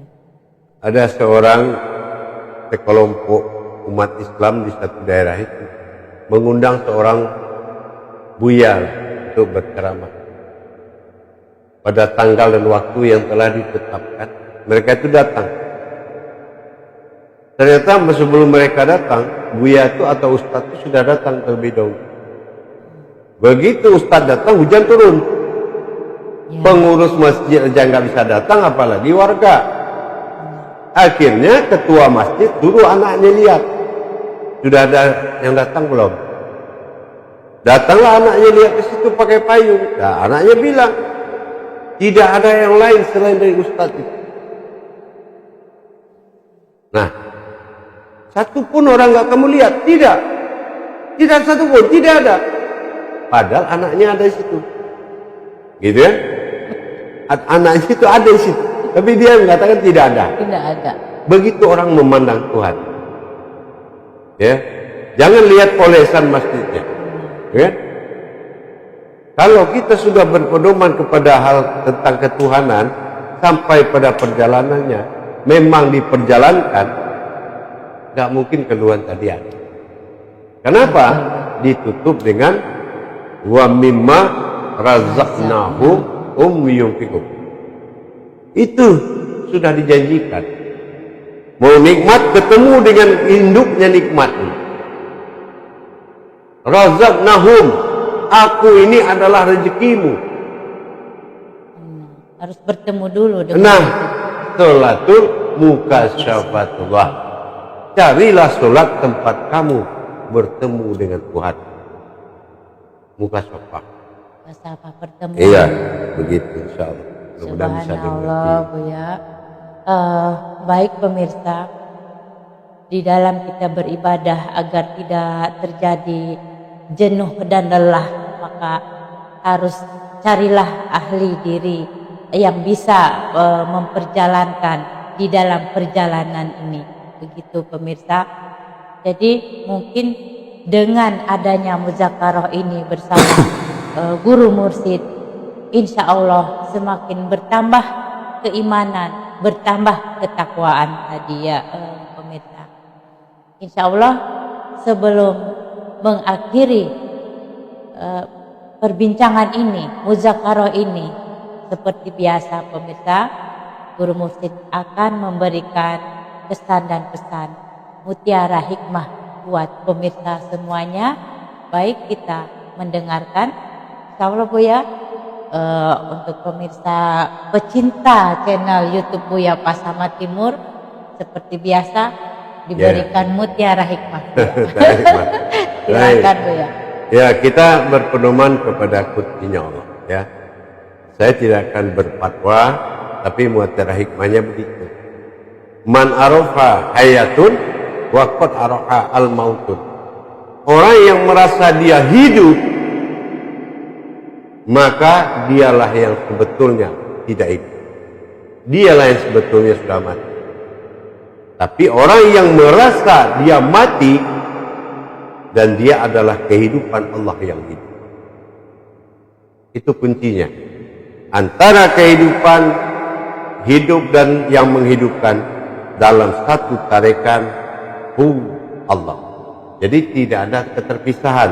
[SPEAKER 2] Ada seorang sekelompok umat Islam di satu daerah itu mengundang seorang buya untuk berceramah pada tanggal dan waktu yang telah ditetapkan. Mereka itu datang. Ternyata sebelum mereka datang, buya itu atau ustadz itu sudah datang terlebih dahulu. Begitu ustadz datang, hujan turun.
[SPEAKER 1] Ya.
[SPEAKER 2] Pengurus masjid aja nggak bisa datang, apalagi warga. Akhirnya ketua masjid suruh anaknya lihat, sudah ada yang datang belum? Datanglah anaknya lihat ke situ pakai payung. Nah, anaknya bilang, tidak ada yang lain selain dari ustadz itu. Nah, satu pun orang nggak kamu lihat, tidak satu pun, tidak ada. Padahal anaknya ada di situ, gitu ya? Anaknya itu ada di situ, tapi dia mengatakan tidak ada.
[SPEAKER 1] Tidak ada.
[SPEAKER 2] Begitu orang memandang Tuhan. Ya, jangan lihat polesan masjidnya. Ya. Kalau kita sudah berpedoman kepada hal tentang ketuhanan sampai pada perjalanannya, memang diperjalankan, nggak mungkin keluhan tadi ada. Kenapa? Ditutup dengan wa mimma razaqnahum yunfiqun. Itu sudah dijanjikan. Mau nikmat ketemu dengan induknya nikmat ini. Razaqnahum, aku ini adalah rezekimu.
[SPEAKER 1] Harus bertemu dulu dengan
[SPEAKER 2] Nah, sholatul mukasyafatullah. Carilah sholat tempat kamu bertemu dengan Tuhan. Mukasyafah.
[SPEAKER 1] Mukasyafah pertemuan.
[SPEAKER 2] Iya, begitu insyaallah. Mudah-mudahan bisa
[SPEAKER 1] Subhanallah, Bu ya. Baik pemirsa, di dalam kita beribadah agar tidak terjadi jenuh dan lelah, maka harus carilah ahli diri yang bisa memperjalankan di dalam perjalanan ini. Begitu pemirsa. Jadi mungkin dengan adanya muzakarah ini bersama guru mursyid, insya Allah semakin bertambah keimanan, bertambah ketakwaan tadi ya pemirsa. Insya Allah sebelum mengakhiri perbincangan ini, muzakarah ini, seperti biasa pemirsa, guru mursyid akan memberikan pesan dan pesan mutiara hikmah buat pemirsa semuanya. Baik, kita mendengarkan. Insya Allah Buya, untuk pemirsa pecinta channel YouTube Buya Pasaman Timur, seperti biasa diberikan mutiara hikmah. Silakan Buya.
[SPEAKER 2] Ya, kita berpedoman kepada kutinya Allah ya. Saya tidak akan berfatwa, tapi mutiara hikmahnya begitu. Man arafa hayatun wa qad arafa al mautun. Orang yang merasa dia hidup, maka dialah yang sebetulnya tidak hidup. Dialah yang sebetulnya sudah mati. Tapi orang yang merasa dia mati, dan dia adalah kehidupan Allah yang hidup. Itu kuncinya. Antara kehidupan hidup dan yang menghidupkan dalam satu tarikan Allah. Jadi tidak ada keterpisahan,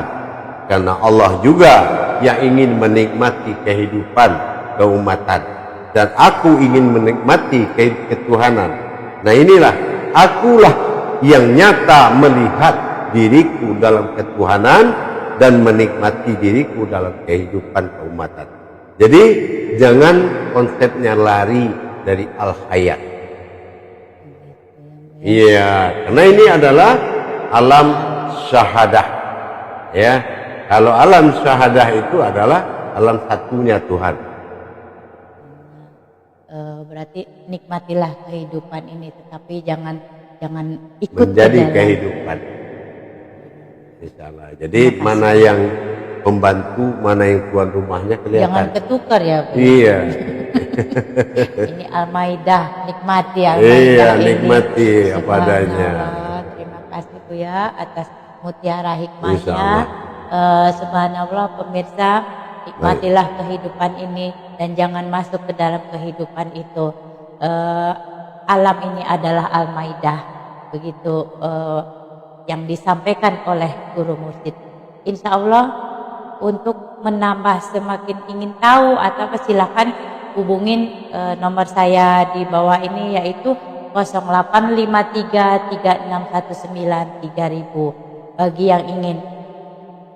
[SPEAKER 2] karena Allah juga yang ingin menikmati kehidupan keumatan, dan aku ingin menikmati ketuhanan. Nah inilah, akulah yang nyata melihat diriku dalam ketuhanan dan menikmati diriku dalam kehidupan keumatan. Jadi jangan konsepnya lari dari al-hayat. Iya, karena ini adalah alam syahadah. Ya, kalau alam syahadah itu adalah alam satunya Tuhan.
[SPEAKER 1] Berarti nikmatilah kehidupan ini, tetapi jangan ikut
[SPEAKER 2] menjadi kehidupan. Insyaallah. Jadi mana yang pembantu, mana yang tuan rumahnya kelihatan.
[SPEAKER 1] Jangan ketukar ya Bu.
[SPEAKER 2] Iya.
[SPEAKER 1] Ini Al-Maidah, nikmati Al-Maidah.
[SPEAKER 2] Iya, nikmati apa adanya.
[SPEAKER 1] Terima kasih Bu ya atas mutiara hikmahnya. Subhanallah pemirsa, nikmatilah kehidupan ini dan jangan masuk ke dalam kehidupan itu. Alam ini adalah Al-Maidah. Begitu yang disampaikan oleh guru mursyid. Insya Allah untuk menambah semakin ingin tahu atau silakan hubungin nomor saya di bawah ini, yaitu 085336193000. Bagi yang ingin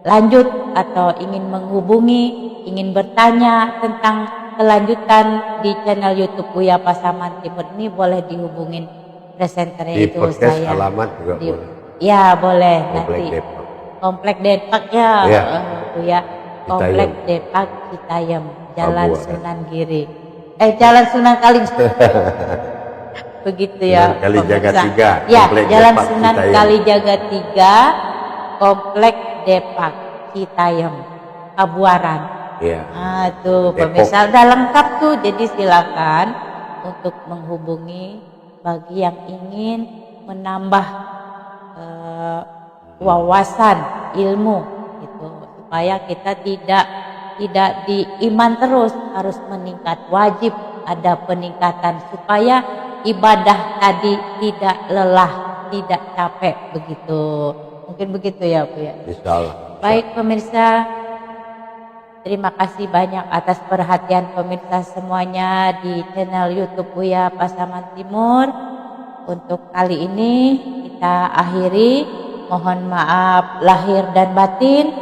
[SPEAKER 1] lanjut atau ingin menghubungi, ingin bertanya tentang kelanjutan di channel YouTube Buya Pasaman Timur ini, boleh dihubungin presenternya
[SPEAKER 2] di
[SPEAKER 1] itu
[SPEAKER 2] podcast
[SPEAKER 1] saya.
[SPEAKER 2] Alamat juga boleh.
[SPEAKER 1] Ya boleh
[SPEAKER 2] Komplek
[SPEAKER 1] nanti.
[SPEAKER 2] Depak.
[SPEAKER 1] Komplek Depak ya, Buya. Komplek Depak Citayam, Jalan Sunan Giri. Jalan Sunan Kalijaga. Begitu ya.
[SPEAKER 2] Kalijaga 3.
[SPEAKER 1] Ya,
[SPEAKER 2] Komplek
[SPEAKER 1] Jalan
[SPEAKER 2] Depak
[SPEAKER 1] Sunan
[SPEAKER 2] Citayam.
[SPEAKER 1] Kalijaga 3, Komplek Depak Citayam, Pabuaran.
[SPEAKER 2] Iya.
[SPEAKER 1] Nah, tuh
[SPEAKER 2] Depok.
[SPEAKER 1] pemirsa udah lengkap tuh. Jadi silakan untuk menghubungi bagi yang ingin menambah wawasan ilmu gitu, supaya kita tidak di iman terus, harus meningkat. Wajib ada peningkatan supaya ibadah tadi tidak lelah, tidak capek begitu. Mungkin begitu ya Bu ya.
[SPEAKER 2] Insyaallah.
[SPEAKER 1] Baik pemirsa, terima kasih banyak atas perhatian pemirsa semuanya di channel YouTube Buya Pasaman Timur. Untuk kali ini kita akhiri, mohon maaf lahir dan batin.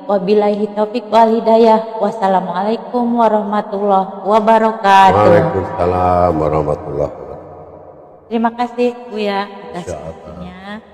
[SPEAKER 1] Wabillahi taufik wal hidayah. Wassalamualaikum warahmatullahi wabarakatuh.
[SPEAKER 2] Waalaikumsalam warahmatullahi wabarakatuh.
[SPEAKER 1] Terima kasih Buya atas waktunya.